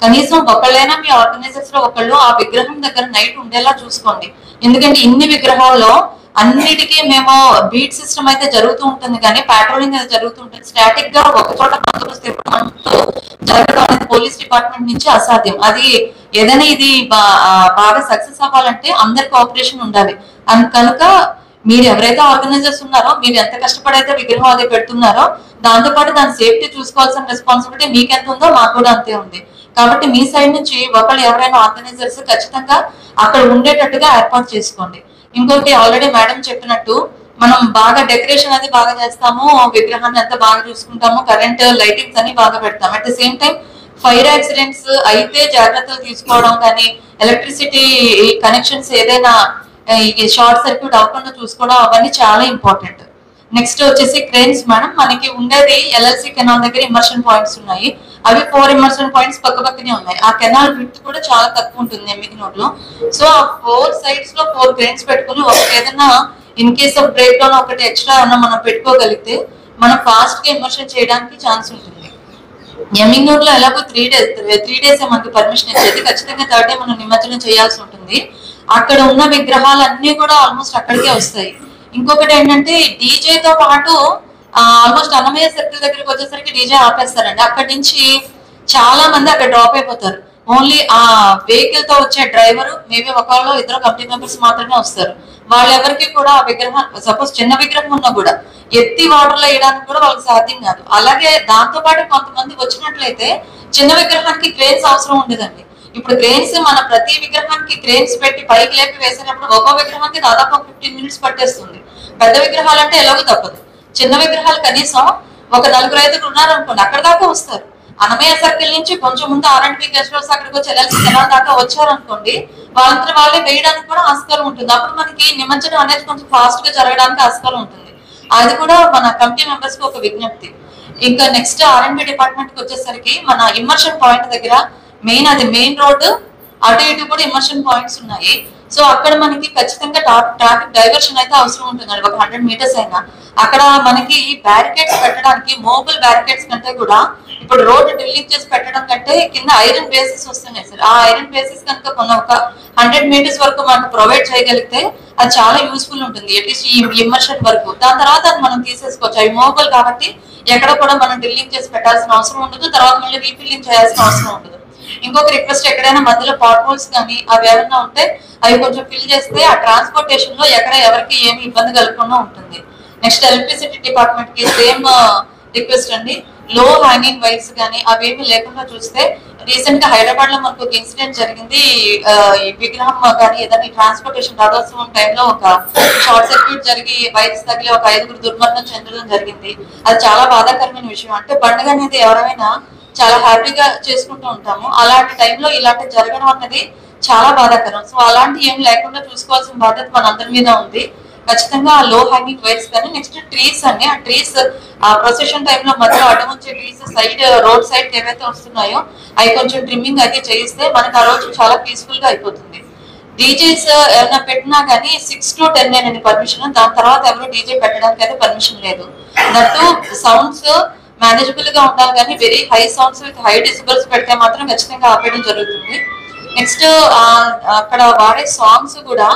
[SPEAKER 2] కనీసం ఒకళ్ళైనా మీ ఆర్గనైజర్స్ లో ఒకళ్ళు ఆ విగ్రహం దగ్గర నైట్ ఉండేలా చూసుకోండి. ఎందుకంటే ఇన్ని విగ్రహాల్లో అన్నిటికీ మేము బీట్ సిస్టమ్ అయితే జరుగుతూ ఉంటుంది, కానీ పాట్రోలింగ్ అయితే జరుగుతూ ఉంటుంది. స్టాటిక్ గా ఒక చోట బందోబస్తు మనతో జరగడం అనేది పోలీస్ డిపార్ట్మెంట్ నుంచి అసాధ్యం. అది ఏదైనా ఇది బాగా సక్సెస్ అవ్వాలంటే అందరి కోఆపరేషన్ ఉండాలి. కనుక మీరు ఎవరైతే ఆర్గనైజర్స్ ఉన్నారో, మీరు ఎంత కష్టపడైతే విగ్రహం అది పెడుతున్నారో, దాంతో పాటు దాని సేఫ్టీ చూసుకోవాల్సిన రెస్పాన్సిబిలిటీ మీకు ఎంత ఉందో మాకు కూడా అంతే ఉంది. కాబట్టి మీ సైడ్ నుంచి ఒకళ్ళు ఎవరైనా ఆర్గనైజర్స్ ఖచ్చితంగా అక్కడ ఉండేటట్టుగా ఏర్పాటు చేసుకోండి. ఇంకొకటి ఆల్రెడీ మేడం చెప్పినట్టు మనం బాగా డెకరేషన్ అది బాగా చేస్తాము, విగ్రహాన్ని అంతా బాగా చూసుకుంటాము, కరెంట్ లైటింగ్స్ అన్ని బాగా పెడతాము. At the same time fire accidents అయితే జాగ్రత్తలు తీసుకోవడం, కానీ ఎలక్ట్రిసిటీ కనెక్షన్స్ ఏదైనా షార్ట్ సర్క్యూట్ అవ్వకుండా చూసుకోవడం, అవన్నీ చాలా ఇంపార్టెంట్. నెక్స్ట్ వచ్చేసి క్రేన్స్ మేడం, మనకి ఉండేది ఎల్ఎల్సి కెనాల్ దగ్గర ఇమర్షన్ పాయింట్స్ ఉన్నాయి. అవి 4 ఇమర్షన్ పాయింట్స్ పక్క పక్కనే ఉన్నాయి. ఆ కెనాల్ విడ్త్ కూడా చాలా తక్కువ ఉంటుంది ఎమ్మిగ్నూర్ లో. సో ఆ 4 sides లో 4 క్రేన్స్ పెట్టుకుని ఒకటి ఏదైనా in case of break down ఒకటి ఎక్స్ట్రా ఏమన్నా మనం పెట్టుకోగలిగితే మనం ఫాస్ట్ గా ఇమర్షన్ చేయడానికి ఛాన్స్ ఉంటుంది. ఎమ్మిగ్నూర్ లో ఎలాగో 3 days మనకి పర్మిషన్ ఇచ్చేది, ఖచ్చితంగా 3rd day మనం నిమజ్జనం చేయాల్సి ఉంటుంది. అక్కడ ఉన్న విగ్రహాలన్నీ కూడా ఆల్మోస్ట్ అక్కడికే వస్తాయి. ఇంకొకటి ఏంటంటే డీజేతో పాటు ఆల్మోస్ట్ అన్నమయ్య సర్కిల్ దగ్గరికి వచ్చేసరికి డీజే ఆపేస్తారండి. అక్కడి నుంచి చాలా మంది అక్కడ డ్రాప్ అయిపోతారు. ఓన్లీ ఆ వెహికల్ తో వచ్చే డ్రైవర్, మేబీ ఒకళ్ళు 2 కమిటీ మెంబర్స్ మాత్రమే వస్తారు. వాళ్ళెవరికి కూడా ఆ విగ్రహం, సపోజ్ చిన్న విగ్రహం ఉన్నా కూడా ఎత్తి వాటర్ లో వేయడానికి కూడా వాళ్ళకి సాధ్యం కాదు. అలాగే దాంతో పాటు కొంతమంది వచ్చినట్లయితే చిన్న విగ్రహానికి క్రేన్స్ అవసరం ఉండదండి. ఇప్పుడు క్రేన్స్ మన ప్రతి విగ్రహానికి క్రేన్స్ పెట్టి పైకి లేపి వేసినప్పుడు ఒక్కో విగ్రహానికి దాదాపు 15 minutes పట్టేస్తుంది. పెద్ద విగ్రహాలు అంటే ఎలాగో తప్పదు. చిన్న విగ్రహాలు కనీసం ఒక 4-5 ఉన్నారనుకోండి, అక్కడ దాకా వస్తారు. అన్నమయ్య సర్కిల్ నుంచి కొంచెం ముందు R&B గెస్ట్ హౌస్ అక్కడికి వచ్చి ఎల్ఎల్సి కెనాల్ దాకా వచ్చారనుకోండి, వాళ్ళంతా వాళ్ళే వేయడానికి కూడా ఆస్కారం ఉంటుంది. అప్పుడు మనకి నిమజ్జనం అనేది కొంచెం ఫాస్ట్ గా జరగడానికి ఆస్కారం ఉంటుంది. అది కూడా మన కమిటీ మెంబర్స్ కి ఒక విజ్ఞప్తి. ఇంకా నెక్స్ట్ R&B డిపార్ట్మెంట్ కి వచ్చేసరికి మన ఇమర్షన్ పాయింట్ దగ్గర మెయిన్ రోడ్ అటు ఇటు కూడా ఇమర్షన్ పాయింట్స్ ఉన్నాయి. సో అక్కడ మనకి ఖచ్చితంగా ట్రాఫిక్ డైవర్షన్ అయితే అవసరం ఉంటుంది. ఒక 100 meters అయినా అక్కడ మనకి బ్యారికేడ్స్ పెట్టడానికి, మోబుల్ బ్యారికేడ్స్ కంటే కూడా ఇప్పుడు రోడ్డు డ్రిల్లింగ్ చేసి పెట్టడం కంటే కింద ఐరన్ బేసెస్ వస్తున్నాయి సార్. ఆ ఐరన్ బేసెస్ కనుక ఒక 100 meters వరకు మనకు ప్రొవైడ్ చేయగలిగితే అది చాలా యూస్ఫుల్ ఉంటుంది, అట్లీస్ట్ ఈ ఇమర్షన్ వరకు. దాని తర్వాత అది మనం తీసేసుకోవచ్చు. అవి మోబుల్ కాబట్టి ఎక్కడ కూడా మనం డ్రిల్లింగ్ చేసి పెట్టాల్సిన అవసరం ఉండదు, తర్వాత మళ్ళీ రీఫిల్లింగ్ చేయాల్సిన అవసరం ఉండదు. ఇంకొక రిక్వెస్ట్, ఎక్కడైనా మధ్యలో పాట్ హోల్స్ కానీ అవి ఏమైనా ఉంటే అవి కొంచెం ఫిల్ చేస్తే ఆ ట్రాన్స్పోర్టేషన్ లో ఎక్కడ ఎవరికి ఏమి ఇబ్బంది కలగకుండా ఉంటుంది. నెక్స్ట్ ఎలక్ట్రిసిటీ డిపార్ట్మెంట్ కి సేమ్ రిక్వెస్ట్ అండి, లో హ్యాంగింగ్ వైర్స్ కానీ అవేమి లేకుండా చూస్తే. రీసెంట్ గా హైదరాబాద్ లో మనకు ఒక ఇన్సిడెంట్ జరిగింది. ఈ విగ్రహం కానీ ఏదైనా ట్రాన్స్పోర్టేషన్ రథోత్సవం టైంలో ఒక షార్ట్ సర్క్యూట్ జరిగి వైర్స్ తగిలి ఒక 5 దుర్మరణం చెందడం జరిగింది. అది చాలా బాధాకరమైన విషయం. అంటే పండుగ అనేది ఎవరైనా చాలా హ్యాపీగా చేసుకుంటూ ఉంటాము, అలాంటి టైంలో ఇలాంటి జరగడం అన్నది చాలా బాధాకరం. సో అలాంటి ఏం లేకుండా చూసుకోవాల్సిన బాధ్యత మనందరి మీద ఉంది. ఖచ్చితంగా లో హ్యాంగింగ్ వైర్స్ కానీ, నెక్స్ట్ ట్రీస్ అండి, ఆ ట్రీస్ ఆ ప్రొసెషన్ టైంలో మధ్యలో అడ్డమొచ్చే ట్రీస్ సైడ్ రోడ్ సైడ్ ఏవైతే వస్తున్నాయో అవి కొంచెం ట్రిమ్మింగ్ అయితే చేయిస్తే మనకు ఆ రోజు చాలా పీస్ఫుల్ గా అయిపోతుంది. డీజేస్ ఏమైనా పెట్టినా కానీ 6 to 10 అనేది పర్మిషన్. దాని తర్వాత ఎవరు డీజే పెట్టడానికి అయితే పర్మిషన్ లేదు. దట్టు సౌండ్స్ మేనేజబుల్ గా ఉండాలి, కానీ very high sounds with high decibels పెడితే మాత్రం ఖచ్చితంగా ఆపేయడం జరుగుతుంది. నెక్స్ట్ అక్కడ వాడే సాంగ్స్ కూడా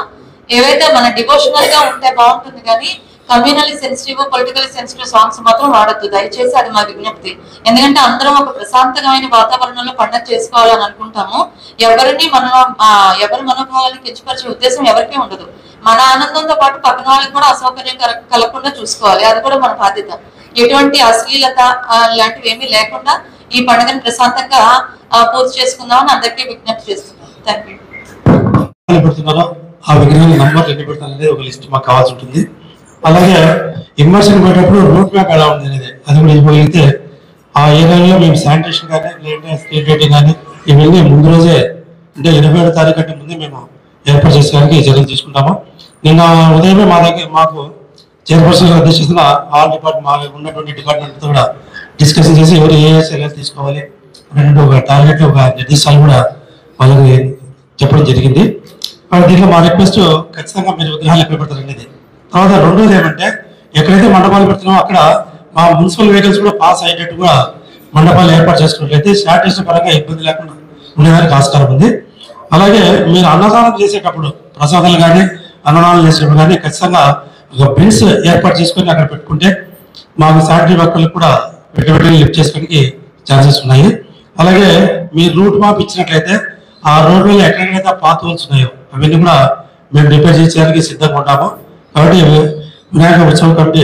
[SPEAKER 2] ఏవైతే మన డివోషనల్ గా ఉంటే బాగుంటుంది, కానీ communally sensitive, politically sensitive songs మాత్రం వాడద్దు దయచేసి, అది మా విజ్ఞప్తి. ఎందుకంటే అందరం ఒక ప్రశాంతమైన వాతావరణంలో పండుగ చేసుకోవాలని అనుకుంటాము. ఎవరి మనోభావాలను కించపరిచే ఉద్దేశం ఎవరికీ ఉండదు. మన ఆనందంతో పాటు పక్కన వాళ్ళకి కూడా అసౌకర్యం కలగకుండా చూసుకోవాలి, అది కూడా మన బాధ్యత. ఎటువంటి అశ్లీలత లాంటివి ఏమీ లేకుండా ఈ పండుగను ప్రశాంతంగా పూర్తి చేసుకుందామని అందరికీ విజ్ఞప్తి చేస్తున్నాం. Thank you.
[SPEAKER 3] ఆ విగ్రహాల నంబర్ ఎన్ని పెడతాననేది ఒక లిస్ట్ మాకు కావాల్సి ఉంటుంది. అలాగే ఇమర్షన్ పెట్టేటప్పుడు రూట్ మ్యాప్ ఎలా ఉంది అనేది అది కూడా ఇవ్వగలిగితే ఆ ఏరియాలో మేము శానిటేషన్ కానీ లేదంటే స్ట్రీట్ లైటింగ్ కానీ ఇవన్నీ ముందు రోజే, అంటే 27వ తారీఖు కంటే ముందే మేము ఏర్పాటు చేసుకోవడానికి చర్యలు తీసుకుంటాము. నిన్న ఉదయమే మాకు చైర్పర్సన్ అధ్యక్షతన ఆల్ డిపార్ట్మెంట్ మా ఉన్నటువంటి డిపార్ట్మెంట్తో కూడా డిస్కషన్ చేసి ఎవరు ఏ చర్యలు తీసుకోవాలి అనేటువంటి ఒక టార్గెట్, ఒక నిర్దేశాలు కూడా వాళ్ళకి చెప్పడం జరిగింది. దీంట్లో మా రిక్వెస్ట్ ఖచ్చితంగా మీరు విగ్రహాలు ఎక్కడ పెడతారనేది. తర్వాత రెండోది ఏమంటే, ఎక్కడైతే మండపాలు పెడుతున్నామో అక్కడ మా మున్సిపల్ వెహికల్స్ కూడా పాస్ అయ్యేటట్టు కూడా మండపాలు ఏర్పాటు చేసుకున్నట్లయితే శానిటేషన్ పరంగా ఇబ్బంది లేకుండా ఉండేదానికి ఆస్కారం ఉంది. అలాగే మీరు అన్నదానం చేసేటప్పుడు ప్రసాదాలు కానీ అన్నదానం చేసినప్పుడు కానీ ఖచ్చితంగా ఒక బిల్స్ ఏర్పాటు చేసుకొని అక్కడ పెట్టుకుంటే మాకు శానిటరీ వర్కర్లకు కూడా పెట్టుబడి లిఫ్ట్ చేసుకోవడానికి ఛాన్సెస్ ఉన్నాయి. అలాగే మీ రూట్ మ్యాప్ ఇచ్చినట్లయితే ఆ రోడ్లలో ఎక్కడెక్కడైతే పాత హోల్స్ ఉన్నాయో అవన్నీ కూడా మేము రిపేర్ చేయడానికి సిద్ధంగా ఉంటాము. కాబట్టి వినాయక ఉత్సవ కమిటీ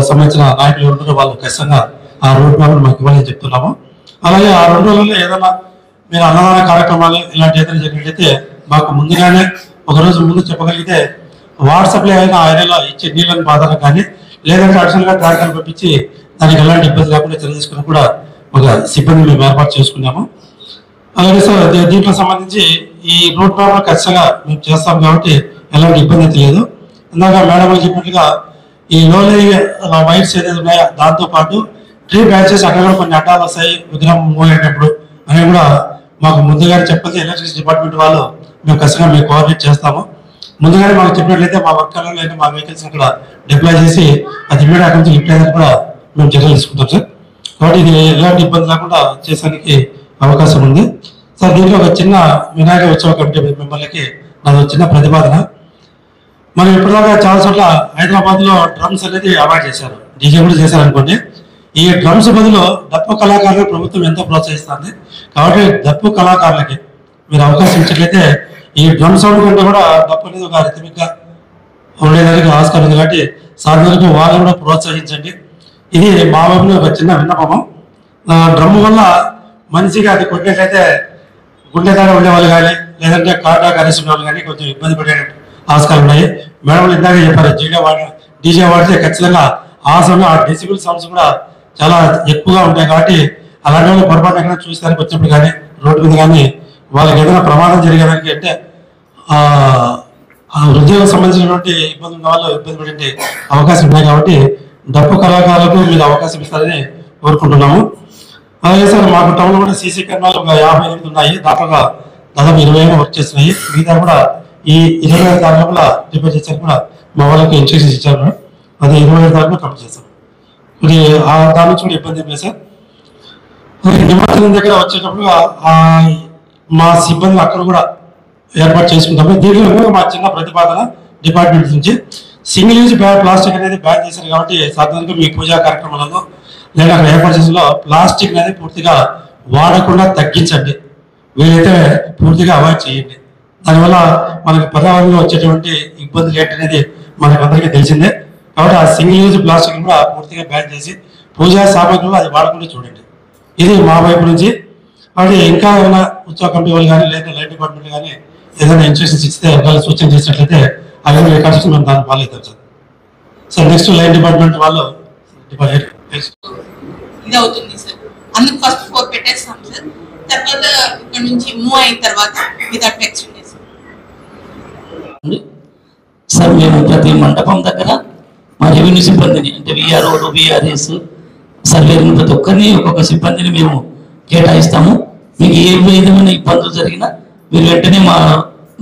[SPEAKER 3] సంబంధించిన నాయకులు ఎవరు వాళ్ళు ఖచ్చితంగా ఆ రోడ్ మ్యాప్ మాకు ఇవ్వాలని చెప్తున్నాము. అలాగే ఆ 2 రోజుల్లో ఏదైనా మీరు అన్నదాన కార్యక్రమాలు ఇలాంటి ఏదైనా జరిగినట్లయితే మాకు ముందుగానే ఒక రోజు ముందు చెప్పగలిగితే వాట్సాప్లో ఏదైనా ఆ ఏరియాలో ఇచ్చే నీళ్ళని బాధలు కానీ లేదంటే అడిషనల్గా ట్రాక్టర్లు పంపించి దానికి ఎలాంటి ఇబ్బంది లేకుండా తెలియజేసుకుని కూడా ఒక సిబ్బంది మేము ఏర్పాటు చేసుకున్నాము. అలాగే సార్ దీంట్లో సంబంధించి ఈ రూట్ మ్యాప్ ఖచ్చితంగా మేము చేస్తాం కాబట్టి ఎలాంటి ఇబ్బంది అయితే లేదు. ఇందాక మేడం చెప్పినట్టుగా ఈ లోలీ వైర్స్ ఏదైతే ఉన్నాయో దాంతో పాటు ట్రీ బ్రాంచెస్ అక్కడ కూడా కొన్ని అడ్డాలు వస్తాయి విగ్రహం మూవ్ అయ్యేటప్పుడు అని కూడా మాకు ముందుగానే చెప్పాలి. ఎలక్ట్రిసిటీ డిపార్ట్మెంట్ వాళ్ళు మేము ఖచ్చితంగా మేము కోఆర్డినేట్ చేస్తాము. ముందుగానే మాకు చెప్పినట్లయితే మా వర్కర్లు అయితే మా వెహికల్స్ అక్కడ డిప్లాయ్ చేసి అది ఇమీడియట్ అక్కడి నుంచి లిఫ్ట్ అయ్యేది కూడా మేము చర్యలు తీసుకుంటాం సార్. కాబట్టి ఇది ఎలాంటి ఇబ్బంది లేకుండా చేసానికి అవకాశం ఉంది సార్. దీంట్లో ఒక చిన్న వినాయక ఉత్సవ కమిటీ మెంబర్లకి నాది చిన్న ప్రతిపాదన. మనం ఇప్పటిదాకా చాలా చోట్ల హైదరాబాద్ లో డ్రమ్స్ అనేది అవాయిడ్ చేశారు, డీజే కూడా చేశారు అనుకోండి. ఈ డ్రమ్స్ బదులు డప్పు కళాకారులకు ప్రభుత్వం ఎంతో ప్రోత్సహిస్తుంది. కాబట్టి డప్పు కళాకారులకి మీరు అవకాశం ఇచ్చినట్లయితే ఈ డ్రమ్ సౌండ్ కంటే కూడా డప్పు అనేది ఒక రిథమిక్ గా ఉండేదానికి ఆస్కారం ఉంది. కాబట్టి సాధారణంగా వాళ్ళని కూడా ప్రోత్సహించండి. ఇది మా వైపున ఒక చిన్న విన్నపము. డ్రమ్ వల్ల మనిషిగా అది కొట్టినట్లయితే గుండె దాడ ఉండేవాళ్ళు కానీ లేదంటే కార్డాక్ అరెస్ట్ వాళ్ళు కానీ కొంచెం ఇబ్బంది పడే ఆస్కారం ఉన్నాయి. మేడం ఇందాక చెప్పారు డీజే వాడితే ఖచ్చితంగా ఆ సమయంలో ఆ డెసిబుల్ సౌండ్స్ కూడా చాలా ఎక్కువగా ఉంటాయి. కాబట్టి అలాంటి వాళ్ళు పొరపాటు ఎక్కడ చూసేదానికి వచ్చినప్పుడు కానీ రోడ్డు మీద కానీ వాళ్ళకి ఏదైనా ప్రమాదం జరిగేదానికి అంటే హృదయాలకు సంబంధించినటువంటి ఇబ్బంది ఉన్న వాళ్ళు ఇబ్బంది పడే అవకాశం ఉన్నాయి. కాబట్టి డప్పు కళాకారులకు మీరు అవకాశం ఇస్తారని కోరుకుంటున్నాము. అలాగే సార్ మాకు టౌన్ కూడా సీసీ కెమెరాలు ఒక 58 ఉన్నాయి. దాదాపు 20 వర్క్ చేస్తున్నాయి. మిగతా కూడా ఈ 25 దాంట్లో కూడా రిపేర్ చేశారు కూడా మా వాళ్ళకి ఇన్స్ట్రక్షన్స్ ఇచ్చారు. అది 25 దాంట్లో కంప్లీట్ చేస్తాం. మరి దాని నుంచి కూడా ఇబ్బంది లేదు సార్. నిమజ్జనం దగ్గర వచ్చేటప్పుడు మా సిబ్బంది అక్కడ కూడా ఏర్పాటు చేసుకుంటాము. దీంట్లో కూడా మా చిన్న ప్రతిపాదన డిపార్ట్మెంట్ నుంచి సింగిల్ యూజ్ ప్లాస్టిక్ అనేది బ్యాన్ చేశారు. కాబట్టి సాధారణంగా మీ పూజా కార్యక్రమాలలో లేదా అక్కడ ఏర్పాటు చేసిన ప్లాస్టిక్ అనేది పూర్తిగా వాడకుండా తగ్గించండి. వీలైతే పూర్తిగా అవాయిడ్ చేయండి. దానివల్ల మనకి పర్యావరణంలో వచ్చేటువంటి ఇబ్బందులు ఏంటనేది మనకు అందరికీ తెలిసిందే. కాబట్టి ఆ సింగిల్ యూజ్ ప్లాస్టిక్ కూడా పూర్తిగా బ్యాన్ చేసి పూజా సామాగ్రిలో అది వాడకుండా చూడండి. ఇది మా వైపు నుంచి. కాబట్టి ఇంకా ఏమైనా ఉత్సవ కమిటీ వాళ్ళు కానీ లేదా లైట్ డిపార్ట్మెంట్ కానీ ఏదైనా ఇన్స్ట్రక్షన్స్ ఇస్తే వాళ్ళు సూచన చేసినట్లయితే అవి రికార్డ్స్ మేము దాన్ని ఫాలో అవుతాం sir. Sir next line department వాళ్ళు
[SPEAKER 2] ఇది అవుతుంది సార్. అందుకు ఫస్ట్ 4 పెట్టేస్తాం సార్. తర్వాత ఇక్కడ నుంచి మూవ్ అయిన తర్వాత వితౌట్ టెక్స్ట్
[SPEAKER 4] సార్ మేము ప్రతి మండపం దగ్గర మా రెవెన్యూ సిబ్బందిని అంటే విఆర్ఓ విఆర్ఎస్ సర్వేని ప్రతి ఒక్కరిని ఒక్కొక్క సిబ్బందిని మేము కేటాయిస్తాము. మీకు ఏ విధమైన ఇబ్బందులు జరిగినా మీరు వెంటనే మా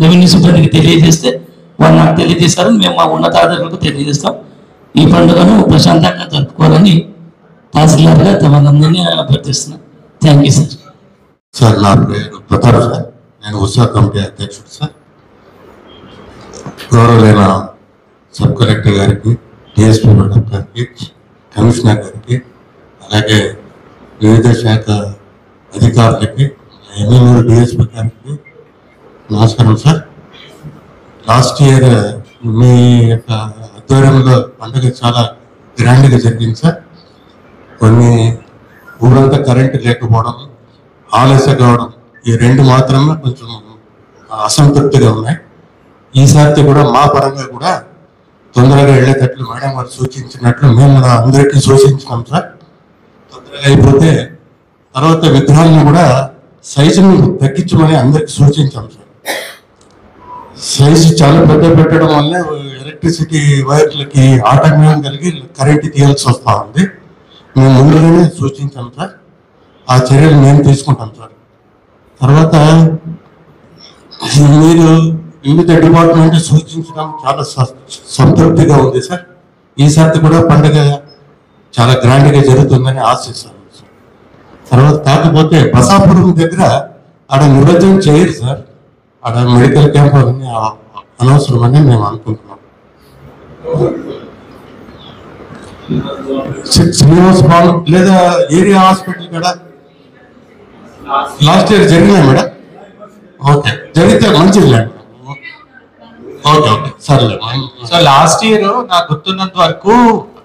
[SPEAKER 4] రెవెన్యూ సిబ్బందికి తెలియజేస్తే వాళ్ళు నాకు తెలియజేస్తారని మేము మా ఉన్నతాధికారులకు తెలియజేస్తాం. ఈ పండుగను ప్రశాంతంగా జరుపుకోవాలని తహసీల్దార్గా తమనందరినీ అభ్యర్థిస్తున్నాను. Thank you sir.
[SPEAKER 5] సార్ నా పేరు ప్రతాప్ సార్, నేను ఉత్సవ కమిటీ అధ్యక్షుడు సార్. గౌరవమైన సబ్ కలెక్టర్ గారికి, డిఎస్పీ మేడం గారికి, కమిషనర్ గారికి, అలాగే వివిధ శాఖ అధికారులకి, ఎమ్మెల్యేలు డిఎస్పీ గారికి నమస్కారం సార్. లాస్ట్ ఇయర్ మీ యొక్క ఆధ్వర్యంలో పండుగ చాలా గ్రాండ్గా జరిగింది సార్. కొన్ని ఊరంతా కరెంటు లేకపోవడం, ఆలస్యం కావడం, ఈ 2 మాత్రమే కొంచెం అసంతృప్తిగా ఉన్నాయి. ఈసారి కూడా మా పరంగా కూడా తొందరగా వెళ్ళేటట్లు మేడం గారు సూచించినట్లు మేము కూడా అందరికీ సూచించినాం సార్. తొందరగా అయిపోతే తర్వాత విగ్రహాలను కూడా సైజును తగ్గించమని అందరికి సూచించాం సార్. సైజు చాలా పెద్ద పెట్టడం వల్ల ఎలక్ట్రిసిటీ వైర్లకి ఆటంకం కలిగి కరెంటు తీయాల్సి వస్తూ ఉంది. మేము ముందుగానే సూచించాం సార్. ఆ చర్యలు మేము తీసుకుంటాం సార్. తర్వాత మీరు వివిధ డిపార్ట్మెంట్ సూచించడం చాలా సంతృప్తిగా ఉంది సార్. ఈసారి కూడా పండుగ చాలా గ్రాండ్గా జరుగుతుందని ఆశిస్తాను సార్. తర్వాత కాకపోతే బసాపురం దగ్గర ఆడ నిమజ్జనం చేయరు సార్. ఆడ మెడికల్ క్యాంప్ అవన్నీ అనవసరమని మేము అనుకుంటున్నాం. శ్రీనివాస్ భవన్ లేదా ఏరియా హాస్పిటల్ కూడా లాస్ట్ ఇయర్ జరిగినాయి మేడం. ఓకే, జరిగితే మంచిదిలేండి. ఓకే ఓకే సరేలే.
[SPEAKER 1] సో లాస్ట్ ఇయర్ నాకు గుర్తున్నంత వరకు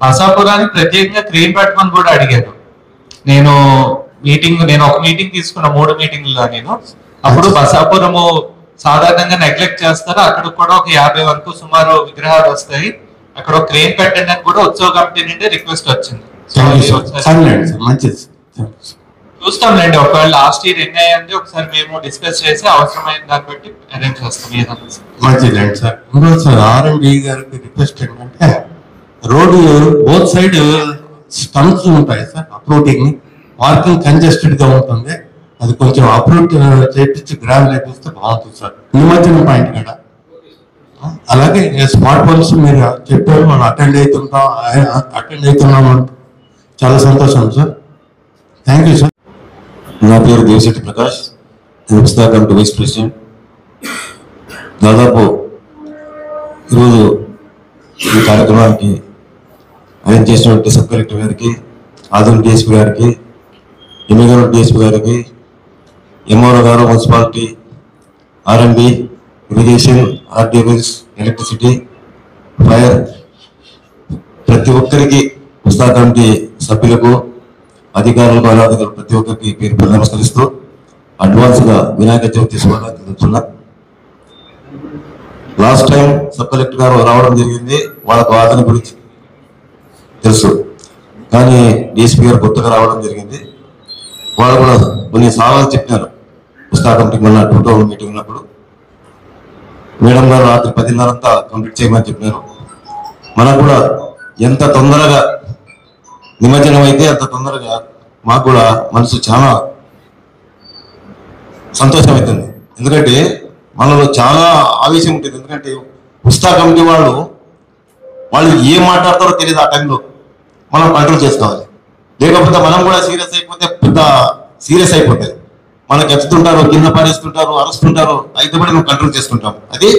[SPEAKER 1] బసాపురానికి ప్రత్యేకంగా క్రేన్ పెట్టమని కూడా అడిగారు. నేను ఒక మీటింగ్ తీసుకున్న 3 మీటింగ్లో నేను అప్పుడు బసాపురము సాధారణంగా నెగ్లెక్ట్ చేస్తారు, అక్కడ కూడా ఒక 50 వరకు సుమారు విగ్రహాలు వస్తాయి, అక్కడ ఒక క్రేన్ పెట్టండి అని కూడా ఉత్సవ కమిటీ నుండి రిక్వెస్ట్ వచ్చింది.
[SPEAKER 5] మంచిది,
[SPEAKER 1] చూస్తాంలేండి. ఒకవేళ లాస్ట్ ఇయర్ ఎన్ని అయ్యింది ఒకసారి మేము డిస్కస్ చేసి అవసరమైన దాన్ని బట్టి అరేంజ్ చేస్తాం.
[SPEAKER 5] మంచిదండి సార్. ఇంకోటి సార్, ఆర్ఎండి గారికి రిక్వెస్ట్ ఏంటంటే రోడ్డు బోత్ సైడ్ స్టంప్స్ ఉంటాయి సార్, అప్రూటింగ్ పార్కింగ్ కంజెస్టెడ్ గా ఉంటుంది, అది కొంచెం అప్రూట్ చేపించి గ్రావెల్ వేపిస్తే బాగుంటుంది సార్. నిమజ్జనం పాయింట్ కూడా అలాగే స్మార్ట్ పోల్స్ మీరు చెప్పారు, మనం అటెండ్ అవుతున్నాం చాలా సంతోషం సార్. Thank you sir.
[SPEAKER 6] నా పేరు దేవిశెట్టి ప్రకాష్, నేను ఉత్సవ కమిటీ వైస్ ప్రెసిడెంట్. దాదాపు ఈరోజు ఈ కార్యక్రమానికి అరేంజ్ చేసినటువంటి సబ్ కలెక్టర్ గారికి, ఆదూరు డిఎస్పీ గారికి, ఎమ్మెగూరు డిఎస్పీ గారికి, ఎంఆర్ఓ గారు, municipality, RMB, irrigation, RDS, electricity, fire, ప్రతి ఒక్కరికి ఉత్సవ కమిటీ సభ్యులకు, అధికారులకు, అనాధికారులు ప్రతి ఒక్కరికి పేరు నమస్కరిస్తూ అడ్వాన్స్గా వినాయక చవితి శుభాకాంక్షలు తెలుపుతున్నా. లాస్ట్ టైం సబ్ కలెక్టర్ గారు రావడం జరిగింది, వాళ్ళకు వాదన గురించి తెలుసు, కానీ డిఎస్పీ గారు కొత్తగా రావడం జరిగింది. వాళ్ళు కూడా కొన్ని సవాళ్ళు చెప్పినారు ఉత్సవ కమిటీకి. మొన్న 2000 మీటింగ్ ఉన్నప్పుడు మేడం గారు రాత్రి 10:30 అంతా కంప్లీట్ చేయమని చెప్పినారు. మనకు కూడా ఎంత తొందరగా నిమజ్జనం అయితే అంత తొందరగా మాకు కూడా మనసు చాలా సంతోషం అవుతుంది. ఎందుకంటే మనలో చాలా ఆవేశం ఉంటుంది. ఎందుకంటే ఉత్సవ కమిటీ వాళ్ళు ఏం మాట్లాడతారో తెలియదు, ఆ టైంలో మనం కంట్రోల్ చేసుకోవాలి. లేకపోతే మనం కూడా సీరియస్ అయిపోతే పెద్ద సీరియస్ అయిపోతుంది. మనకు ఎత్తుతుంటారు, కింద పారేస్తుంటారు, అరుస్తుంటారు, అయితే కూడా మేము కంట్రోల్ చేసుకుంటాం. అది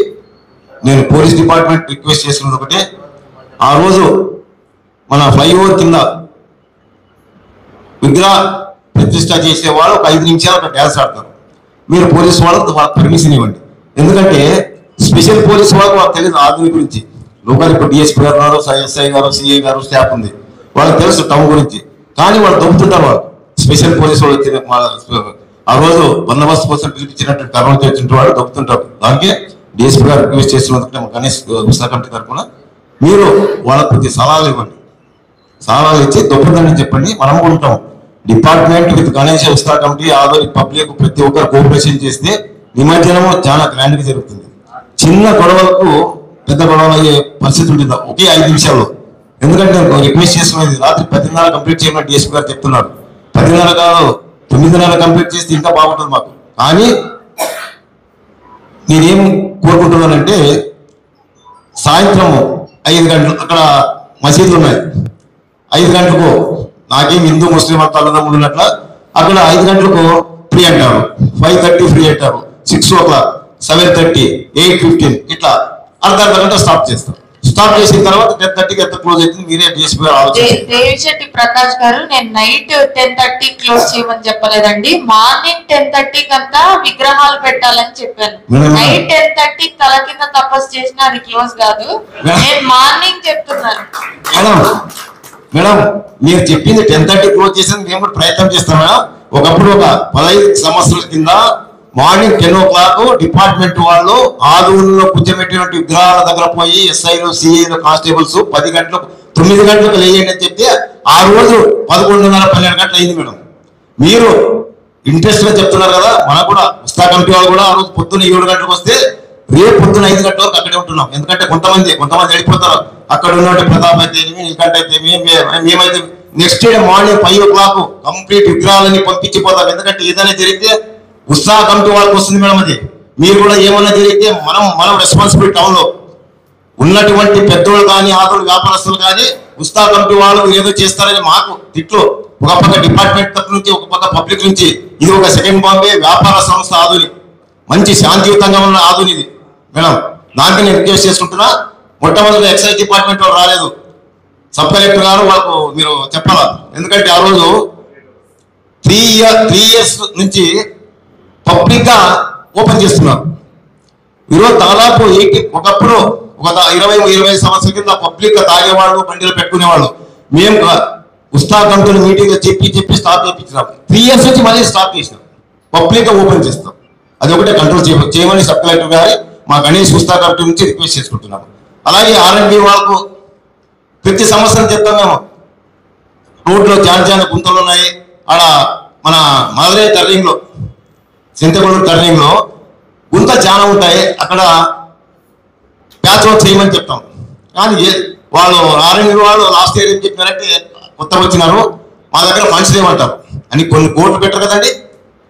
[SPEAKER 6] నేను పోలీస్ డిపార్ట్మెంట్ రిక్వెస్ట్ చేస్తున్నది ఒకటే, ఆ రోజు మన ఫ్లైఓవర్ కింద విగ్రహ ప్రతిష్ట చేసేవాళ్ళు ఒక 5 నిమిషాలు ఒక డ్యాన్స్ ఆడతారు. మీరు పోలీసు వాళ్ళకి పర్మిషన్ ఇవ్వండి. ఎందుకంటే స్పెషల్ పోలీసు వాళ్ళకి తెలియదు ఆర్మీ గురించి. లోకల్ ఇప్పుడు డిఎస్పీ గారు ఉన్నారు, ఎస్ఐ గారు, సిఐ గారు, స్టాఫ్ ఉంది, వాళ్ళకి తెలుసు టౌన్ గురించి. కానీ వాళ్ళు దొబ్బుతుంటారు. వాళ్ళు స్పెషల్ పోలీసు వాళ్ళు వచ్చిన ఆ రోజు బందోబస్తు కోసం పిలిపించినట్టు కర్నూలు తెచ్చిన వాళ్ళు దొబ్బుతుంటారు. దానికే డిఎస్పీ గారు రిక్వెస్ట్ చేస్తున్నందుకు గణేష్ ఉత్సవ కమిటీ తరఫున మీరు వాళ్ళకి కొద్ది సలహాలు ఇవ్వండి. సలహాలు ఇచ్చి దొబ్బుతుందని చెప్పండి. మనం ఉంటాం డిపార్ట్మెంట్ విత్ గణేష్ ఉత్సవ కమిటీ, ఆదోని పబ్లిక్ ప్రతి ఒక్కరు కోఆపరేషన్ చేస్తే నిమజ్జనము చాలా గ్రాండ్ గా జరుగుతుంది. చిన్న గొడవలకు పెద్ద గొడవలు అయ్యే పరిస్థితి ఉంటుంది ఒకే 5 నిమిషాల్లో. ఎందుకంటే రిక్వెస్ట్ చేస్తున్నది రాత్రి 10:30 కంప్లీట్ చేయమని డిఎస్పీ గారు చెప్తున్నారు. 10:30 కాదు 9:30 కంప్లీట్ చేస్తే ఇంకా బాగుంటుంది మాకు. కానీ నేనేం కోరుకుంటున్నానంటే సాయంత్రం 5 గంటలు అక్కడ మసీదులు ఉన్నాయి, 5 గంటలకు నాకేం హిందూ ముస్లిం అంతా ఉన్నట్ల అక్కడ 5 గంటలకు ఫ్రీ అంటారు, 5:30 ఫ్రీ అంటారు, 6 o'clock, 7:30, 8:15 ఇట్లా అర్ధ గంట స్టాప్ చేస్తారు. స్టాప్ చేసిన తర్వాత 10:30కి ఎంత క్లోజ్ అవుతుంది మీరే డిఎస్పీ గారు ఆలోచించారు.
[SPEAKER 2] దేవిశెట్టి ప్రకాష్ గారు, నేను నైట్ 10:30 క్లోజ్ చేయమని చెప్పలేదండి. మార్నింగ్ 10:30 అంతా విగ్రహాలు పెట్టాలని చెప్పాను. నైట్ 10:30 తల కింద తపస్సు చేసిన అది క్లోజ్ కాదు, నేను మార్నింగ్ చెప్తున్నాను.
[SPEAKER 5] మేడం మీరు చెప్పింది 10:30 క్లోజ్ చేసేది మేము కూడా ప్రయత్నం చేస్తాం మేడం. ఒకప్పుడు ఒక 15 సంవత్సరాల కింద మార్నింగ్ 10 o'clock డిపార్ట్మెంట్ వాళ్ళు ఆదూరులో కూర్చోబెట్టినట్టు విగ్రహాల దగ్గర పోయి ఎస్ఐలు, సిఐలు, కానిస్టేబుల్స్ 10 గంటలకు 9 గంటలకు లేయండి అని చెప్తే ఆ రోజు 11:30, 12 గంటలు అయింది మేడం. మీరు ఇంట్రెస్ట్ గా చెప్తున్నారు కదా, మనకు కూడా ఉత్సవ కమిటీ వాళ్ళు కూడా ఆ రోజు పొద్దున్న 7 గంటలకు వస్తే రేపు పొద్దున్న 5 గంటల వరకు అక్కడే ఉంటున్నాం. ఎందుకంటే కొంతమంది వెళ్ళిపోతారు. అక్కడ ఉన్నటువంటి ప్రతాప్ అయితే నీకంటే అయితే మేమైతే next day morning 5 o'clock complete విగ్రహాలని పంపించిపోతాం. ఎందుకంటే ఏదైనా జరిగితే ఉత్సవ కమిటీ వాళ్ళకి వస్తుంది మేడం. అది మీరు కూడా ఏమన్నా జరిగితే మనం రెస్పాన్సిబిలిటీ టౌన్ లో ఉన్నటువంటి పెద్దోళ్ళు కానీ ఆటోలు వ్యాపారస్తులు కానీ ఉత్సవ కమిటీ వాళ్ళు ఏదో చేస్తారని మాకు తిట్లు. ఒక పక్క డిపార్ట్మెంట్ తరఫు నుంచి, ఒక పక్క పబ్లిక్ నుంచి. ఇది ఒక సెకండ్ బాంబే వ్యాపార సంస్థ ఆధుని, మంచి శాంతియుతంగా ఉన్న ఆధునిది మేడం.
[SPEAKER 6] దానికి నేను రిక్వెస్ట్ చేసుకుంటున్నా. మొట్టమొదటి ఎక్సైజ్ డిపార్ట్మెంట్ వాళ్ళు రాలేదు, సబ్ కలెక్టర్ గారు వాళ్ళకు మీరు చెప్పాలా. ఎందుకంటే ఆ రోజు 3 years నుంచి పబ్లిక్ గా ఓపెన్ చేస్తున్నారు. ఈరోజు దాదాపు ఒకప్పుడు ఒక 20 సంవత్సరాల కింద పబ్లిక్ గా తాగేవాళ్ళు, బండిలో పెట్టుకునేవాళ్ళు. మేము ఉస్తా కమిటీలు మీటింగ్ చెప్పి స్టాప్ చేయించినాం. 3 years నుంచి మళ్ళీ స్టాప్ చేసినాం, పబ్లిక్ గా ఓపెన్ చేస్తాం. అది ఒకటే కంట్రోల్ చేయమని సబ్ కలెక్టర్ గారి మా గణేష్ ఉస్తా కమిటీ నుంచి రిక్వెస్ట్ చేసుకుంటున్నాం. అలాగే R&B వాళ్ళకు ప్రతి సంవత్సరం చెప్తాం మేము, రోడ్లో చాలా గుంతలు ఉన్నాయి. ఆడ మన మధురై టర్నింగ్ లో, చింతగూడూరు టర్నింగ్ లో గుంత చాలా ఉంటాయి, అక్కడ ప్యాచ్ వర్క్ చేయమని చెప్తాం. కానీ వాళ్ళు R&B వాళ్ళు లాస్ట్ ఇయర్ ఏం చెప్పినారంటే, కొత్తగా వచ్చినారు మా దగ్గర ఫండ్స్ లేవంటారు అని. కొన్ని కోట్లు పెట్టరు కదండి,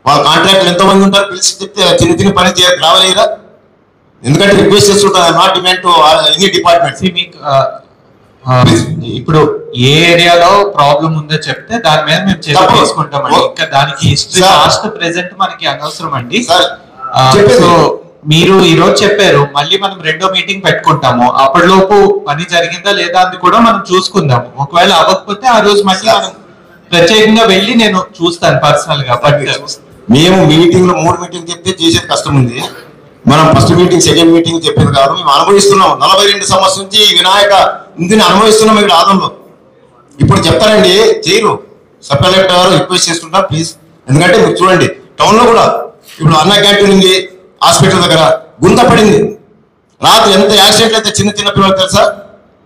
[SPEAKER 6] వాళ్ళ కాంట్రాక్టర్లు ఎంతమంది ఉంటారు, పిలిచి చెప్తే చిన్న పని రావలేదా? ఎందుకంటే రిక్వెస్ట్ చేస్తుంటారు, not demand to any department.
[SPEAKER 1] మీకు ఇప్పుడు ఏ ఏరియాలో ప్రాబ్లం ఉందో చెప్తే దాని మీద మేము చర్య తీసుకుంటామండి. ఇంకా దానికి హిస్టరీ లాస్ట్ ప్రెసెంట్ మనకి అనవసరం అండి. సో మీరు ఈ రోజు చెప్పారు, మళ్ళీ మనం రెండో మీటింగ్ పెట్టుకుంటాము. అప్పటిలోపు పని జరిగిందా లేదా అని కూడా మనం చూసుకుందాము. ఒకవేళ అవ్వకపోతే ఆ రోజు మళ్ళీ మనం ప్రత్యేకంగా వెళ్ళి నేను చూస్తాను పర్సనల్ గా. బట్
[SPEAKER 6] మేము మీటింగ్ లో 3 మీటింగ్ చెప్తే చేసేది కష్టం ఉంది. మనం ఫస్ట్ మీటింగ్, సెకండ్ మీటింగ్ చెప్పేది కాదు. మేము అనుభవిస్తున్నాం 42 సంవత్సరం నుంచి వినాయక ఇంటిని అనుభవిస్తున్నాం ఇక్కడ ఆదంలో. ఇప్పుడు చెప్తారండి చేయరు. సబ్ కలెక్టర్ గారు రిక్వెస్ట్ చేస్తుంటాం ప్లీజ్. ఎందుకంటే మీరు చూడండి, టౌన్ లో కూడా ఇప్పుడు అన్న క్యాంటీన్ ఉంది, హాస్పిటల్ దగ్గర గుంత పడింది. రాత్రి ఎంత యాక్సిడెంట్లు అయితే చిన్న పిల్లలు తెలుసా,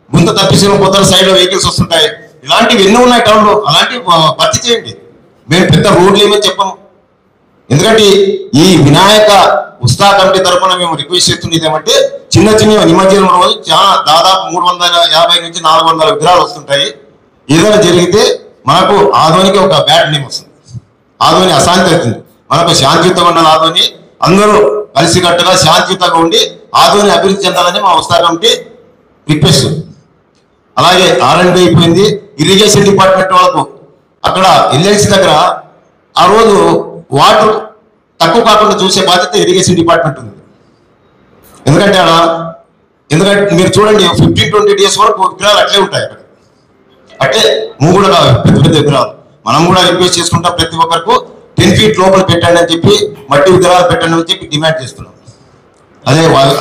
[SPEAKER 6] గుంత తప్పించుకుని పోతారు, సైడ్ లో వెహికల్స్ వస్తుంటాయి. ఇలాంటివి ఎన్నో ఉన్నాయి టౌన్ లో. అలాంటివి భర్తీ చేయండి. మేము పెద్ద రోడ్లు ఏమని చెప్పాము. ఎందుకంటే ఈ వినాయక ఉస్తా కమిటీ తరఫున మేము రిక్వెస్ట్ చేస్తున్నది ఏమంటే, చిన్న నిమజ్జనం రోజు చాలా దాదాపు 350 నుంచి 400 విగ్రహాలు వస్తుంటాయి. ఏదైనా జరిగితే మనకు ఆదోనికి ఒక బ్యాడ్ నేమ్ వస్తుంది, ఆదోని అశాంతి అవుతుంది. మనకు శాంతియుతంగా ఉండాలి ఆదోని, అందరూ కలిసికట్టుగా శాంతియుతంగా ఉండి ఆదోని అభివృద్ధి చెందాలని మా ఉస్తా కమిటీ రిక్వెస్ట్. అలాగే R&B అయిపోయింది. ఇరిగేషన్ డిపార్ట్మెంట్ వాళ్ళకు అక్కడ ఎల్ఎల్సి దగ్గర ఆ రోజు వాటర్ తక్కువ కాకుండా చూసే బాధ్యత ఇరిగేషన్ డిపార్ట్మెంట్ ఉంది. ఎందుకంటే మీరు చూడండి 15-20 days వరకు విగ్రహాలు అట్లే ఉంటాయి అక్కడ. అట్లే నువ్వు కూడా పెద్ద విగ్రహాలు. మనం కూడా రిక్వెస్ట్ చేసుకుంటాం ప్రతి ఒక్కరికి 10 feet లోపల పెట్టండి అని చెప్పి, మట్టి విగ్రహాలు పెట్టండి అని చెప్పి డిమాండ్ చేస్తున్నాం.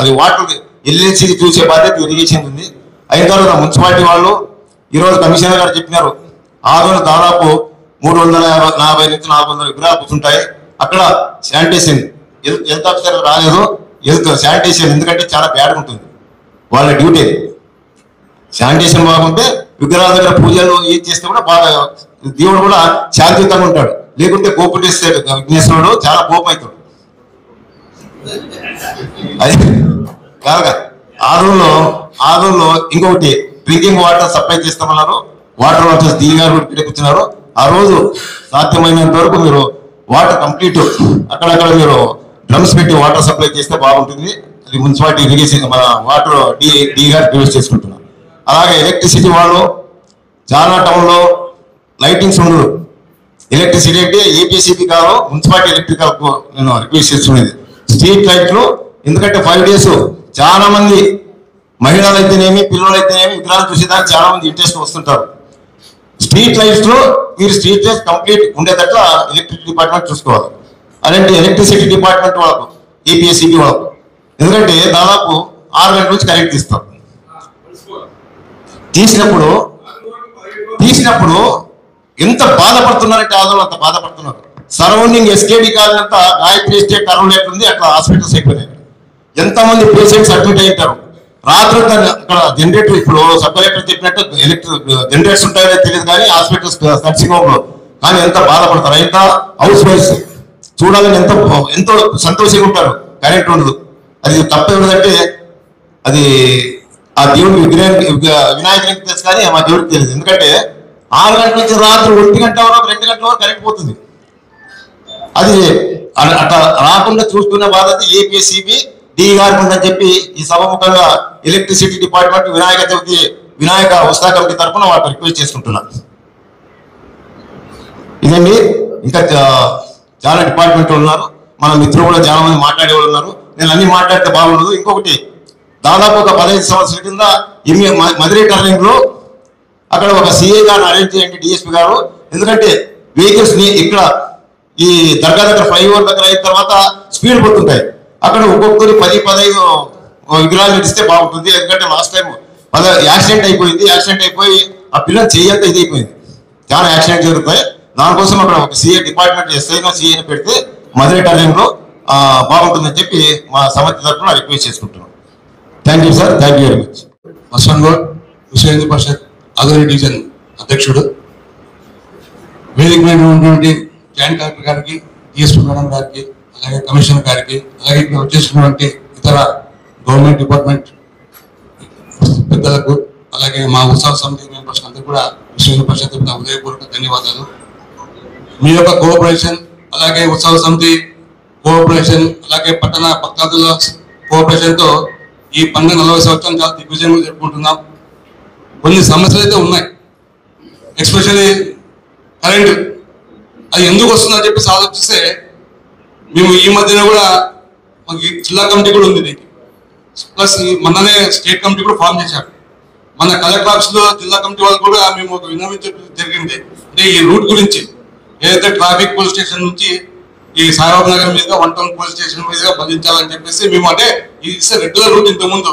[SPEAKER 6] అది వాటర్ ఎల్ఎల్సి చూసే బాధ్యత ఇరిగేషన్ ఉంది. అయిన తర్వాత మున్సిపాలిటీ వాళ్ళు ఈరోజు కమిషనర్ గారు చెప్పినారు, ఆదోని దాదాపు 340 నుంచి 400 విగ్రహాలు కూర్చుంటాయి. అక్కడ శానిటేషన్ హెల్త్ ఆఫీసర్ రాలేదు, శానిటేషన్ ఎందుకంటే చాలా బ్యాడ్ ఉంటుంది వాళ్ళ డ్యూటీ. శానిటేషన్ బాగుంటే విగ్రహాల దగ్గర పూజలు ఏం చేస్తే కూడా బాగా దేవుడు కూడా శాంతియుతంగా ఉంటాడు. లేకుంటే కోపం చేస్తే విఘ్నేశ్వరుడు చాలా కోపం అవుతాడు. అది కాగా ఆదోన్లో ఇంకొకటి డ్రింకింగ్ వాటర్ సప్లై చేస్తామన్నారు. వాటర్ వర్కర్స్ డీ గారు కూడా కూర్చున్నారు. ఆ రోజు సాధ్యమైనంత వరకు మీరు వాటర్ కంప్లీట్ అక్కడక్కడ మీరు డ్రమ్స్ పెట్టి వాటర్ సప్లై చేస్తే బాగుంటుంది. అది మున్సిపాలిటీ ఇరిగేషన్ మన వాటర్ డీ గారు రిక్వెస్ట్ చేసుకుంటున్నారు. అలాగే ఎలక్ట్రిసిటీ వాళ్ళు చాలా టౌన్లో లైటింగ్స్ ఉండదు. ఎలక్ట్రిసిటీ అంటే ఏపీసీబీ కాదు, మున్సిపాలిటీ ఎలక్ట్రికల్ నేను రిక్వెస్ట్ చేస్తున్నది. స్ట్రీట్ లైట్లు ఎందుకంటే 5 days చాలా మంది మహిళలు అయితేనేమి, పిల్లలు అయితేనేమి విగ్రహాలు చూసేదానికి చాలా మంది ఇంట్రెస్ట్ వస్తుంటారు. స్ట్రీట్ లైట్స్ లో మీరు స్ట్రీట్ లైట్స్ కంప్లీట్ ఉండేటట్లా ఎలక్ట్రిసిటీ డిపార్ట్మెంట్ చూసుకోవాలి. అలాంటి ఎలక్ట్రిసిటీ డిపార్ట్మెంట్ వాళ్ళకు, ఏపీఎస్సీబీ వాళ్ళకు, ఎందుకంటే దాదాపు 6 గంటల నుంచి కరెంట్ తీస్తారు. తీసినప్పుడు ఎంత బాధపడుతున్నారంటే ఆదోళన అంత బాధపడుతున్నారు. సరౌండింగ్ ఎస్కేడి కాలనీ అంతా గాయత్రి ఎస్టేట్ కరువు ఎట్లుంది అట్లా హాస్పిటల్స్ అయిపోయినాయి. ఎంతమంది పేషెంట్స్ అడ్మిట్ అయ్యారు. రాత్రి అక్కడ జనరేటర్, ఇప్పుడు సబ్ కలెక్టర్ చెప్పినట్టు జనరేటర్స్ ఉంటాయో తెలియదు కానీ హాస్పిటల్స్ నర్సింగ్ హోమ్ లో కానీ ఎంత బాధపడతారు. ఎంత హౌస్ వైఫ్స్ చూడాలని ఎంతో సంతోషంగా ఉంటారు. కరెంట్ ఉండదు. అది తప్పేదంటే అది ఆ దేవుడికి వినాయకునికి తెలుసు కానీ మా దేవుడికి తెలియదు. ఎందుకంటే 6 గంటల నుంచి రాత్రి 1 గంట వరకు 2 గంటల వరకు కరెంట్ పోతుంది. అది అట్లా రాకుండా చూసుకునే బాధ్యత ఏపీఎస్సీబీ డీ గారికి ఉందని చెప్పి ఈ సభముఖంగా ఎలక్ట్రిసిటీ డిపార్ట్మెంట్ వినాయక ఉత్సవ కమిటీ తరఫున వాళ్ళకి రిక్వెస్ట్ చేసుకుంటున్నాను. ఇదండి. ఇంకా చాలా డిపార్ట్మెంట్లు ఉన్నారు, మన మిత్రులు కూడా చాలా మంది మాట్లాడే వాళ్ళు ఉన్నారు. నేను అన్ని మాట్లాడితే బాగుండదు. ఇంకొకటి దాదాపు ఒక 15 సంవత్సరాల కింద మధురై టర్నింగ్ లో అక్కడ ఒక సిఐ గారు అరేంజ్ చేయండి డిఎస్పీ గారు. ఎందుకంటే వెహికల్స్ ని ఇక్కడ ఈ దర్గా దగ్గర ఫ్లైఓవర్ దగ్గర అయిన తర్వాత స్పీడ్ పోతుంటాయి. అక్కడ ఒక్కొక్కరి 10-15 విగ్రహాలు ఇస్తే బాగుంటుంది. ఎందుకంటే లాస్ట్ టైం యాక్సిడెంట్ అయిపోయింది. యాక్సిడెంట్ అయిపోయి ఆ పిల్లలు చేయంతా ఇది అయిపోయింది. చాలా యాక్సిడెంట్ జరుగుతాయి. దానికోసం అక్కడ ఒక సిఐ డిపార్ట్మెంట్ ఎస్ఐగా సిఐని పెడితే మధురై టర్నింగ్ లో బాగుంటుందని చెప్పి మా సమితి తరఫున రిక్వెస్ట్ చేసుకుంటున్నాం. Thank you sir. Thank you very much.
[SPEAKER 5] Maswan Goud Vishwa Hindu Parishad Adoni division అధ్యక్షుడు. వేదిక మీద ఉన్నటువంటి జాయింట్ కలెక్టర్ గారికి, డిఎస్పీ మేడం గారికి, అలాగే కమిషనర్ గారికి, అలాగే ఇక్కడ వచ్చేసినటువంటి ఇతర గవర్నమెంట్ డిపార్ట్మెంట్ పెద్దలకు, అలాగే మా ఉత్సవ సమితి మెంబర్స్ అందరూ కూడా విశ్వ హిందూ పరిషత్ హృదయపూర్వక ధన్యవాదాలు. మీ యొక్క కోఆపరేషన్, అలాగే ఉత్సవ సమితి కోఆపరేషన్, అలాగే పట్టణ భక్తాదుల కోఆపరేషన్తో ఈ పండుగ 40 సంవత్సరాలు చాలా దిగ్విజయంగా జరుపుకుంటున్నాం. కొన్ని సమస్యలు అయితే ఉన్నాయి. ఎస్పెషల్లీ కరెంటు అది ఎందుకు వస్తుందని చెప్పేసి ఆలోచిస్తే మేము ఈ మధ్యన కూడా మాకు జిల్లా కమిటీ కూడా ఉంది దీనికి, ప్లస్ మొన్ననే స్టేట్ కమిటీ కూడా ఫామ్ చేశారు. మన కలెక్టర్ ఆఫీస్లో జిల్లా కమిటీ వాళ్ళు కూడా మేము ఒక విన్నవించడం జరిగింది. అంటే ఈ రూట్ గురించి ఏదైతే ట్రాఫిక్ పోలీస్ స్టేషన్ నుంచి ఈ సాయిబాబు నగర్ మీదుగా 1 టౌన్ పోలీస్ స్టేషన్ మీదుగా బదిలించాలని చెప్పేసి మేము, అంటే ఇది రెగ్యులర్ రూట్ ఇంత ముందు,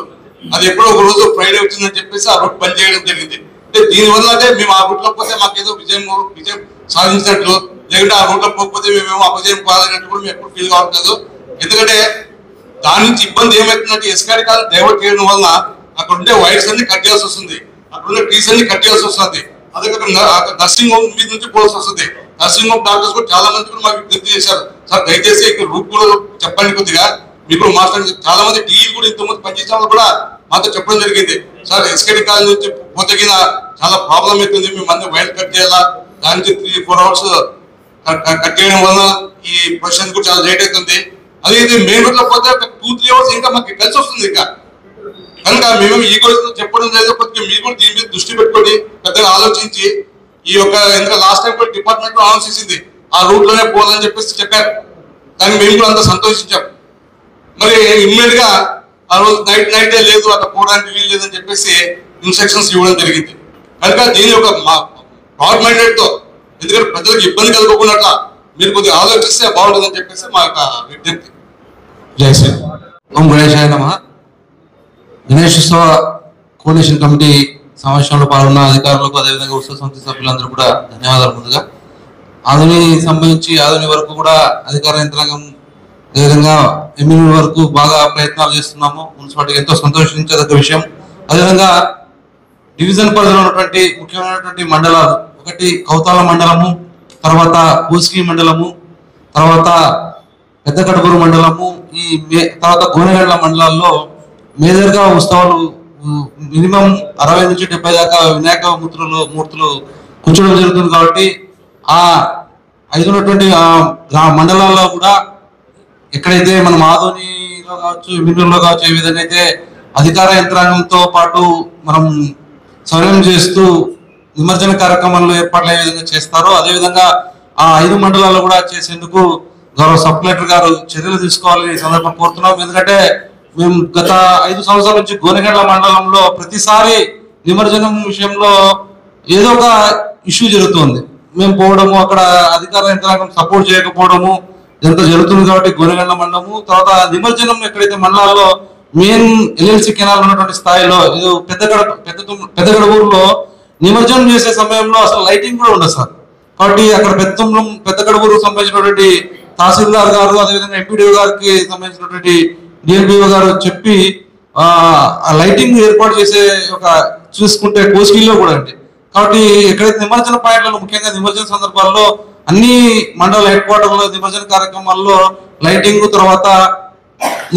[SPEAKER 5] అది ఎప్పుడో ఒక రోజు ఫ్రైడే వచ్చిందని చెప్పేసి ఆ రూట్ బంద్ చేయడం జరిగింది. అంటే దీనివల్ల అంటే మేము ఆ రూట్ లో పోతే మాకేదో విజయం సాధించినట్లు, లేకుంటే ఆ రూట్ లో పోకపోతే మేమేమో అపజయం పాలైనట్టు కూడా మేము ఎప్పుడు ఫీల్ కావట్లేదు. ఎందుకంటే దాని నుంచి ఇబ్బంది ఏమవుతుందంటే ఎస్కాడి కాలు డైవర్ట్ చేయడం వల్ల అక్కడ ఉండే వైర్స్ అన్ని కట్ చేయాల్సి వస్తుంది, అక్కడ ఉండే ట్రీస్ అన్ని కట్ చేయాల్సి వస్తుంది. అదే నర్సింగ్ హోమ్ మీద నుంచి పోవాల్సి వస్తుంది. నర్సింగ్ హోమ్ డాక్టర్స్ కూడా చాలా మంది కూడా మాకు విజ్ఞప్తి చేశారు, సార్ దయచేసి ఇక్కడ రూట్ కూడా చెప్పండి కొద్దిగా, మీకు మాట్లాడి చాలా మంది టీవీ కూడా ఇంతకుముందు పనిచేసే వాళ్ళు కూడా మాతో చెప్పడం జరిగింది. సార్ ఎస్కేడి కాలేజ్ నుంచి పోతగిన చాలా ప్రాబ్లం అవుతుంది, మేము అన్ని వైర్ కట్ చేయాలా, దాని నుంచి 3-4 అవర్స్ కట్ చేయడం వల్ల ఈ ప్రొసెషన్ కూడా చాలా లేట్ అవుతుంది. అదే ఇది మెయిన్ రోడ్ లో పోతే 2-3 అవర్స్ ఇంకా మాకు కలిసి వస్తుంది. ఇంకా కనుక మేము ఈ కోసం చెప్పడం లేదు, కొద్దిగా మీరు కూడా దీని మీద దృష్టి పెట్టుకొని పెద్దగా ఆలోచించి ఈ యొక్క ఇంకా లాస్ట్ టైం కూడా డిపార్ట్మెంట్ లో అనౌన్స్ చేసింది ఆ రూట్ లోనే పోవాలని చెప్పేసి చెప్పారు. దాన్ని మేము కూడా అంత సంతోషించాం. మరి ఇమ్మీడియట్ గా ఆ రోజు నైటే లేదు, అక్కడ పోవడానికి వీలు లేదని చెప్పేసి ఇన్స్ట్రక్షన్స్ ఇవ్వడం జరిగింది. కనుక దీని యొక్క బ్రాడ్ మైండెడ్ తో, ఎందుకంటే ప్రజలకు ఇబ్బంది కలుగుకున్నట్ల మీరు కొద్దిగా ఆలోచిస్తే బాగుంటుందని చెప్పేసి మా యొక్క విజ్ఞప్తి.
[SPEAKER 3] జై శ్రీ ఓం గణేశాయ నమః. గణేశోత్సవ కోఆర్డినేషన్ కమిటీ సమావేశంలో పాల్గొన్న అధికారులకు, అదేవిధంగా ఉత్సవ సమితి సభ్యులందరూ కూడా ధన్యవాదాలు. ముందుగా ఆధుని సంబంధించి ఆధుని వరకు కూడా అధికార యంత్రాంగం, అదేవిధంగా ఎమ్మెల్యే వరకు బాగా ప్రయత్నాలు చేస్తున్నాము. మున్సిపాలిటీకి ఎంతో సంతోషించదగ్గ విషయం. అదేవిధంగా డివిజన్ పరిధిలో ఉన్నటువంటి ముఖ్యమైనటువంటి మండలాలు, ఒకటి కౌతాల మండలము, తర్వాత పూస్కి మండలము, తర్వాత పెద్ద కడుపూరు మండలము, ఈ తర్వాత గోనెగండ్ల మండలాల్లో మేజర్గా ఉత్సవాలు మినిమం 60 నుంచి 70 దాకా వినాయక మూర్తులు కూర్చోవడం జరుగుతుంది. కాబట్టి ఆ 5 ఉన్నటువంటి మండలాల్లో కూడా ఎక్కడైతే మనం ఆదోనిలో కావచ్చు, ఎమ్మినూరులో కావచ్చు, ఏ విధంగా అయితే అధికార యంత్రాంగంతో పాటు మనం సమన్వయం చేస్తూ నిమజ్జన కార్యక్రమాల్లో ఏర్పాట్లు ఏ విధంగా చేస్తారో, అదేవిధంగా ఆ 5 మండలాల్లో కూడా చేసేందుకు గౌరవ సబ్ కలెక్టర్ గారు చర్యలు తీసుకోవాలని ఈ సందర్భం కోరుతున్నాం. ఎందుకంటే మేము గత 5 సంవత్సరాల నుంచి గోనెగండ్ల మండలంలో ప్రతిసారి నిమజ్జనం విషయంలో ఏదో ఒక ఇష్యూ జరుగుతుంది. మేము పోవడము, అక్కడ అధికార యంత్రాంగం సపోర్ట్ చేయకపోవడము ఇదంతా జరుగుతుంది. కాబట్టి గోనెగండ్ల మండలము, తర్వాత నిమజ్జనం ఎక్కడైతే మండలాల్లో మెయిన్ ఎల్ఎల్సి కెనాల్ ఉన్నటువంటి స్థాయిలో పెద్ద గడువులో నిమజ్జనం చేసే సమయంలో అసలు లైటింగ్ కూడా ఉండదు సార్. కాబట్టి అక్కడ పెద్ద గడువుకు సంబంధించినటువంటి తహసీల్దార్ గారు, అదేవిధంగా ఎంపీడీఓ గారికి సంబంధించినటువంటి డిఎల్బిఓ గారు చెప్పి ఆ లైటింగ్ ఏర్పాటు చేసే ఒక చూసుకుంటే కోస్కిల్లో కూడా అండి. కాబట్టి ఎక్కడైతే నిమజ్జన పాయింట్లలో, ముఖ్యంగా నిమజ్జన సందర్భాల్లో అన్ని మండల హెడ్ క్వార్టర్లో నిమజ్జన కార్యక్రమాల్లో లైటింగ్, తర్వాత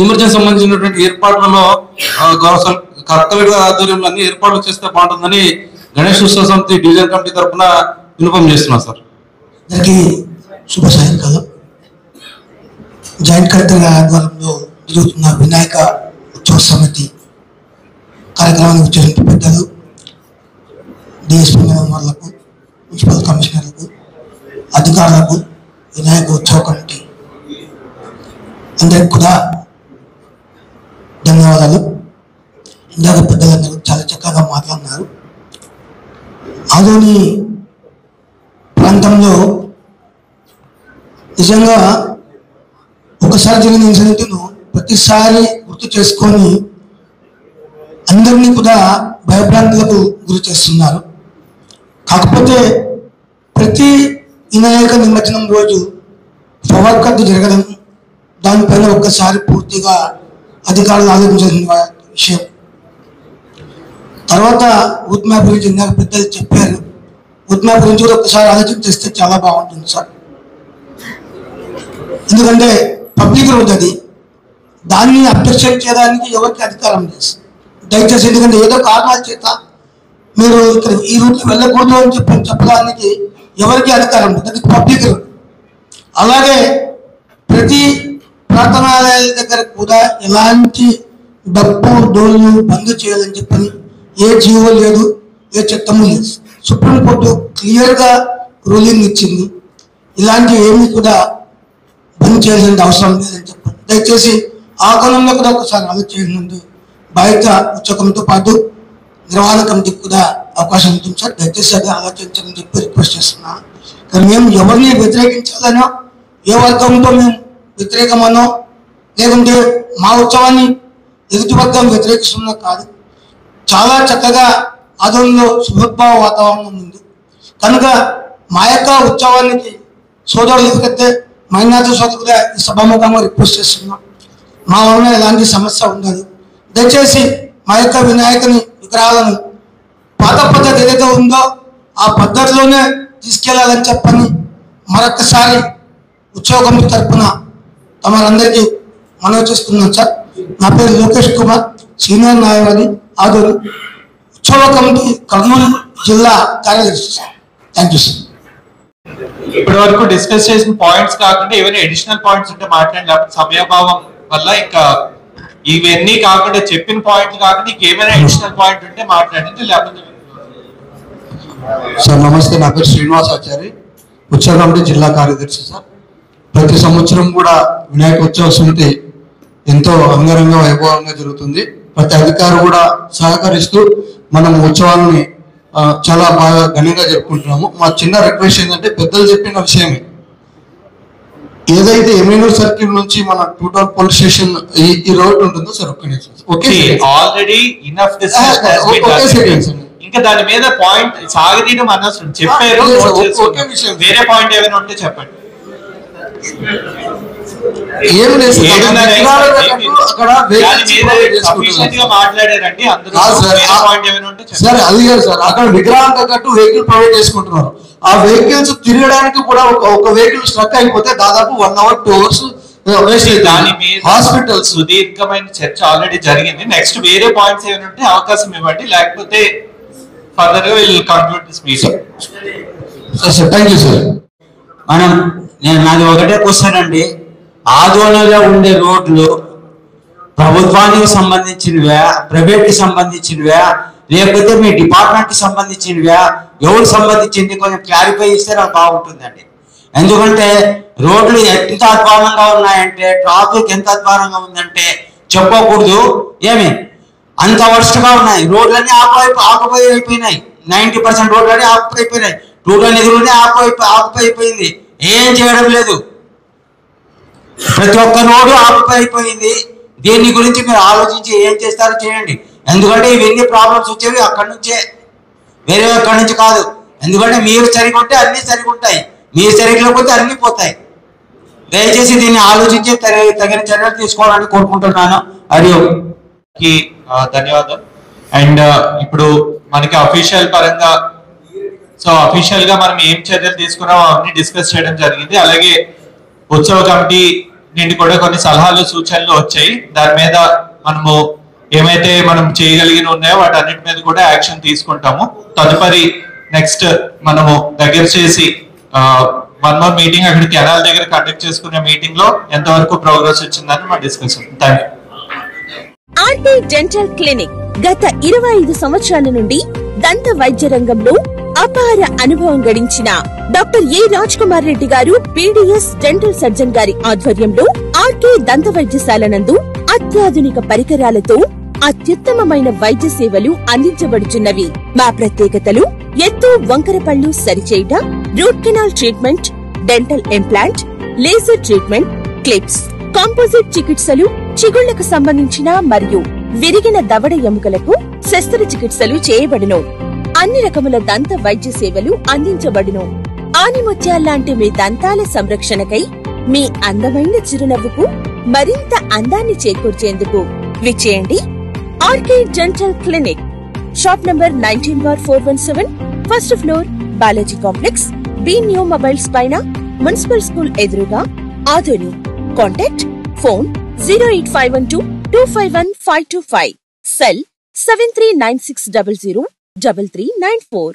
[SPEAKER 3] నిమజ్జన సంబంధించినటువంటి ఏర్పాట్లలో కలెక్టర్ ఆధ్వర్యంలో అన్ని ఏర్పాట్లు చేస్తే బాగుంటుందని గణేష్ ఉత్సవ సమితి డివిజన్ కమిటీ తరఫున విన్నపం చేస్తున్నాం సార్.
[SPEAKER 7] అందరికీ శుభ సాయంకాలం. జాయింట్ కలెక్టర్ గారి ఆధ్వర్యంలో జరుగుతున్న వినాయక ఉత్సవ సమితి కార్యక్రమానికి వచ్చేసిన పెద్దలు, డిఎస్పీ మేడం వాళ్ళకు, మున్సిపల్ కమిషనర్లకు, అధికారులకు, వినాయక ఉత్సవ కమిటీ అందరికి కూడా ధన్యవాదాలు. ఇందాక పెద్దలందరూ చాలా చక్కగా మాట్లాడినారు. ఆదోని ప్రాంతంలో నిజంగా ఒకసారి జరిగిన ఇన్సిడెంట్ను ప్రతిసారి గుర్తు చేసుకొని అందరినీ కూడా భయభ్రాంతులకు గురి చేస్తున్నారు. కాకపోతే ప్రతి వినాయక నిమజ్జనం రోజు పవర్ కట్ జరగడం, దానిపైన ఒక్కసారి పూర్తిగా అధికారులు ఆలోచించాల్సిన విషయం. తర్వాత రూట్ మ్యాప్ గురించి ఇందాక పెద్దలు చెప్పారు. రూట్ మ్యాప్ గురించి కూడా ఒకసారి ఆలోచన చేస్తే చాలా బాగుంటుంది సార్. ఎందుకంటే పబ్లిక్ రోడ్ అది, దాన్ని అబ్జెక్షన్ చేయడానికి ఎవరికి అధికారం లేదు దయచేసి. ఎందుకంటే ఏదో కారణాల చేత మీరు ఇక్కడ ఈ రూట్లో వెళ్ళకూడదు అని చెప్పడానికి ఎవరికి అధికారం లేదు, అది పబ్లిక్ రోడ్. అలాగే ప్రతి ప్రార్థనాలయాల దగ్గర కూడా ఎలాంటి డప్పు డోళ్ళు బంద్ చేయాలని చెప్పని ఏ జీవో లేదు, ఏ చట్టము లేదు. సుప్రీంకోర్టు క్లియర్గా రూలింగ్ ఇచ్చింది, ఇలాంటి ఏమీ కూడా బంద్ చేయాల్సిన అవసరం లేదని చెప్పండి. దయచేసి ఆ కోణంలో కూడా ఒకసారి ఆలోచించండి. బయట ఉత్సవంతో పాటు నిర్వహణ కమిటీకి కూడా అవకాశం ఉంటుంది సార్. దయచేసి అది ఆలోచించని చెప్పి రిక్వెస్ట్ చేస్తున్నాను. కానీ మేము ఎవరిని వ్యతిరేకించాలనో, ఏ వర్గంతో మేము వ్యతిరేకమనో, లేకుంటే మా ఉత్సవాన్ని ఎదుటి వర్గం వ్యతిరేకిస్తున్నా కాదు. చాలా చక్కగా ఆదోనిలో శుభోద్భావ వాతావరణం ఉంది కనుక మా యొక్క ఉత్సవానికి సోదరులు ఎందుకంటే మైనార్టీ సోదరులుగా ఈ సభాముఖంగా రిక్వెస్ట్ చేస్తున్నాం. మా వలన ఎలాంటి సమస్య ఉండదు. దయచేసి మా యొక్క వినాయకుని విగ్రహాలను పాత పద్ధతి ఏదైతే ఉందో ఆ పద్ధతిలోనే తీసుకెళ్లాలని చెప్పని మరొకసారి ఉత్సవ కమిటీ తరఫున తమరందరికీ మనవి చేస్తున్నాం సార్. నా పేరు లోకేష్ కుమార్, సీనియర్ న్యాయవాది, ఆదోని ఉత్సవ కమిటీ కర్నూలు జిల్లా కార్యదర్శి సార్. Thank you sir.
[SPEAKER 1] ఇప్పటి వరకు డిస్కస్ చేసిన పాయింట్స్ కాకుండా ఏమైనా అడిషనల్ పాయింట్స్ ఉంటే మాట్లాడండి. లేకపోతే సమయభావం వల్ల ఇంకా ఇవన్నీ కాకుండా చెప్పిన పాయింట్లు కాకుండా ఇంకేమైనా అడిషనల్ పాయింట్ ఉంటే మాట్లాడండి. లేకపోతే
[SPEAKER 8] సార్ నమస్తే, నా పేరు శ్రీనివాసాచారి, ఉత్సవ కమిటీ జిల్లా కార్యదర్శి సార్. ప్రతి సంవత్సరం కూడా వినాయక ఉత్సవ సమితి ఎంతో అంగరంగ వైభవంగా జరుగుతుంది. ప్రతి అధికారి కూడా సహకరిస్తూ మనం ఉత్సవాలని చాలా బాగా ఘనంగా జరుపుకుంటున్నాము. మా చిన్న రిక్వెస్ట్ ఏంటంటే పెద్దలు చెప్పిన విషయమే, ఏదైతే ఎమ్మెల్యే సర్కిల్ నుంచి మన టూటౌన్ పోలీస్ స్టేషన్ ఈ రోడ్ ఉంటుందో సార్, ఒక్క నిమిషం. ఓకే
[SPEAKER 1] ఆల్రెడీ ఇనఫ్ ఇంకా దాని మీద పాయింట్ సాగదీయడం అనవసరం, చెప్పారు. వేరే పాయింట్ ఏమైనా ఉంటే చెప్పండి.
[SPEAKER 8] ఏం లేదు
[SPEAKER 1] మాట్లాడారండి
[SPEAKER 8] సార్, అది కాదు సార్. అక్కడ విగ్రహం తగ్గట్టు వెహికల్ ప్రొవైడ్ చేసుకుంటున్నారు. ఆ వెహికల్స్ తిరగడానికి కూడా ఒక వెహికల్ స్ట్రక్ అయిపోతే దాదాపు 1 hour 2 hours
[SPEAKER 1] దాని మీద హాస్పిటల్ సుదీర్ఘమైన చర్చ ఆల్రెడీ జరిగింది. నెక్స్ట్ వేరే పాయింట్స్ ఏమైనా ఉంటే అవకాశం ఇవ్వండి, లేకపోతే ఫర్దర్ గా will conclude this meeting.
[SPEAKER 8] Sir thank you sir.
[SPEAKER 9] నాది ఒకటే క్వశ్చన్ అండి, ఆదోళనలో ఉండే రోడ్లు ప్రభుత్వానికి సంబంధించినవా, ప్రైవేట్ కి సంబంధించినవా, లేకపోతే మీ డిపార్ట్మెంట్ కి సంబంధించినవా, ఎవరికి సంబంధించింది కొంచెం క్లారిఫై ఇస్తే నాకు బాగుంటుందండి. ఎందుకంటే రోడ్లు ఎంత అధ్వానంగా ఉన్నాయంటే, ట్రాఫిక్ ఎంత అధ్వానంగా ఉందంటే చెప్పకూడదు. ఏమి అంత వర్స్ట్గా ఉన్నాయి. రోడ్లన్నీ ఆకుపై అయిపోయినాయి. 90% రోడ్లన్నీ ఆకుపై అయిపోయినాయి. రోడ్ల నిధులన్నీ ఆకుపై అయిపోయింది. ఏం చేయడం లేదు. ప్రతి ఒక్క రోడ్డు ఆకుపై అయిపోయింది. దీని గురించి మీరు ఆలోచించి ఏం చేస్తారో చేయండి. ఎందుకంటే ఇవన్నీ ప్రాబ్లమ్స్ వచ్చేవి అక్కడి నుంచే, వేరే ఎక్కడి నుంచి కాదు. ఎందుకంటే మీరు సరికొంటే అన్ని సరిగుంటాయి, మీరు సరిగ్లేకపోతే అన్ని పోతాయి. దయచేసి దీన్ని ఆలోచించి తగిన చర్యలు తీసుకోవాలని కోరుకుంటున్నాను.
[SPEAKER 1] అడియోకి ధన్యవాదాలు. అండ్ ఇప్పుడు మనకి అఫీషియల్ పరంగా అఫీషియల్ గా మనం ఏం చర్యలు తీసుకున్నామో అవన్నీ డిస్కస్ చేయడం జరిగింది. అలాగే ఉత్సవ కమిటీ నుండి కూడా కొన్ని సలహాలు సూచనలు వచ్చాయి. దాని మీద మనము ఏమైతే మనం చేయగలిగిన ఉన్నాయో వాటి అన్నిటి మీద కూడా యాక్షన్ తీసుకుంటాము. తదుపరి నెక్స్ట్ మనము దగ్గర చేసి 1 more మీటింగ్ అక్కడ కెనాల్ దగ్గర కండక్ట్ చేసుకునే మీటింగ్ లో ఎంతవరకు ప్రోగ్రెస్ వచ్చిందని మనం డిస్కస్ చేద్దాం. Thank you.
[SPEAKER 10] RT dental clinic గత 25 సంవత్సరాల నుండి దంత వైద్య రంగంలో అపార అనుభవం గడించిన డాక్టర్ ఏ రాజ్ కుమార్ రెడ్డి గారు పీడీఎస్ డెంటల్ సర్జన్ గారి ఆధ్వర్యంలో ఆర్కే దంత వైద్యశాల నందు అత్యాధునిక పరికరాలతో అత్యుత్తమమైన వైద్య సేవలు అందించబడుచున్నవి. మా ప్రత్యేకతలు ఎత్తు వంకర పళ్ళు సరిచేయుట, root canal treatment, dental implant, laser treatment, clips, composite చికిత్సలు, చిగుళ్లకు సంబంధించిన మరియు విరిగిన దవడ ఎముకలకు శస్త్రచికిత్సలు చేయబడును. అన్ని రకముల దంత వైద్య సేవలు అందించబడును. ఆనిముత్యాల్లాంటి మీ దంతాల సంరక్షణకై మీ అందమైన చిరునవ్వుకు మరింత అందాన్ని చేకూర్చేందుకు విచ్చేయండి RK dental clinic, shop number 19/417, first floor, Balaji complex, B new mobiles పైన, మున్సిపల్ స్కూల్ ఎదురుగా, ఆదోని. Contact phone 08512251525, cell 7396003394.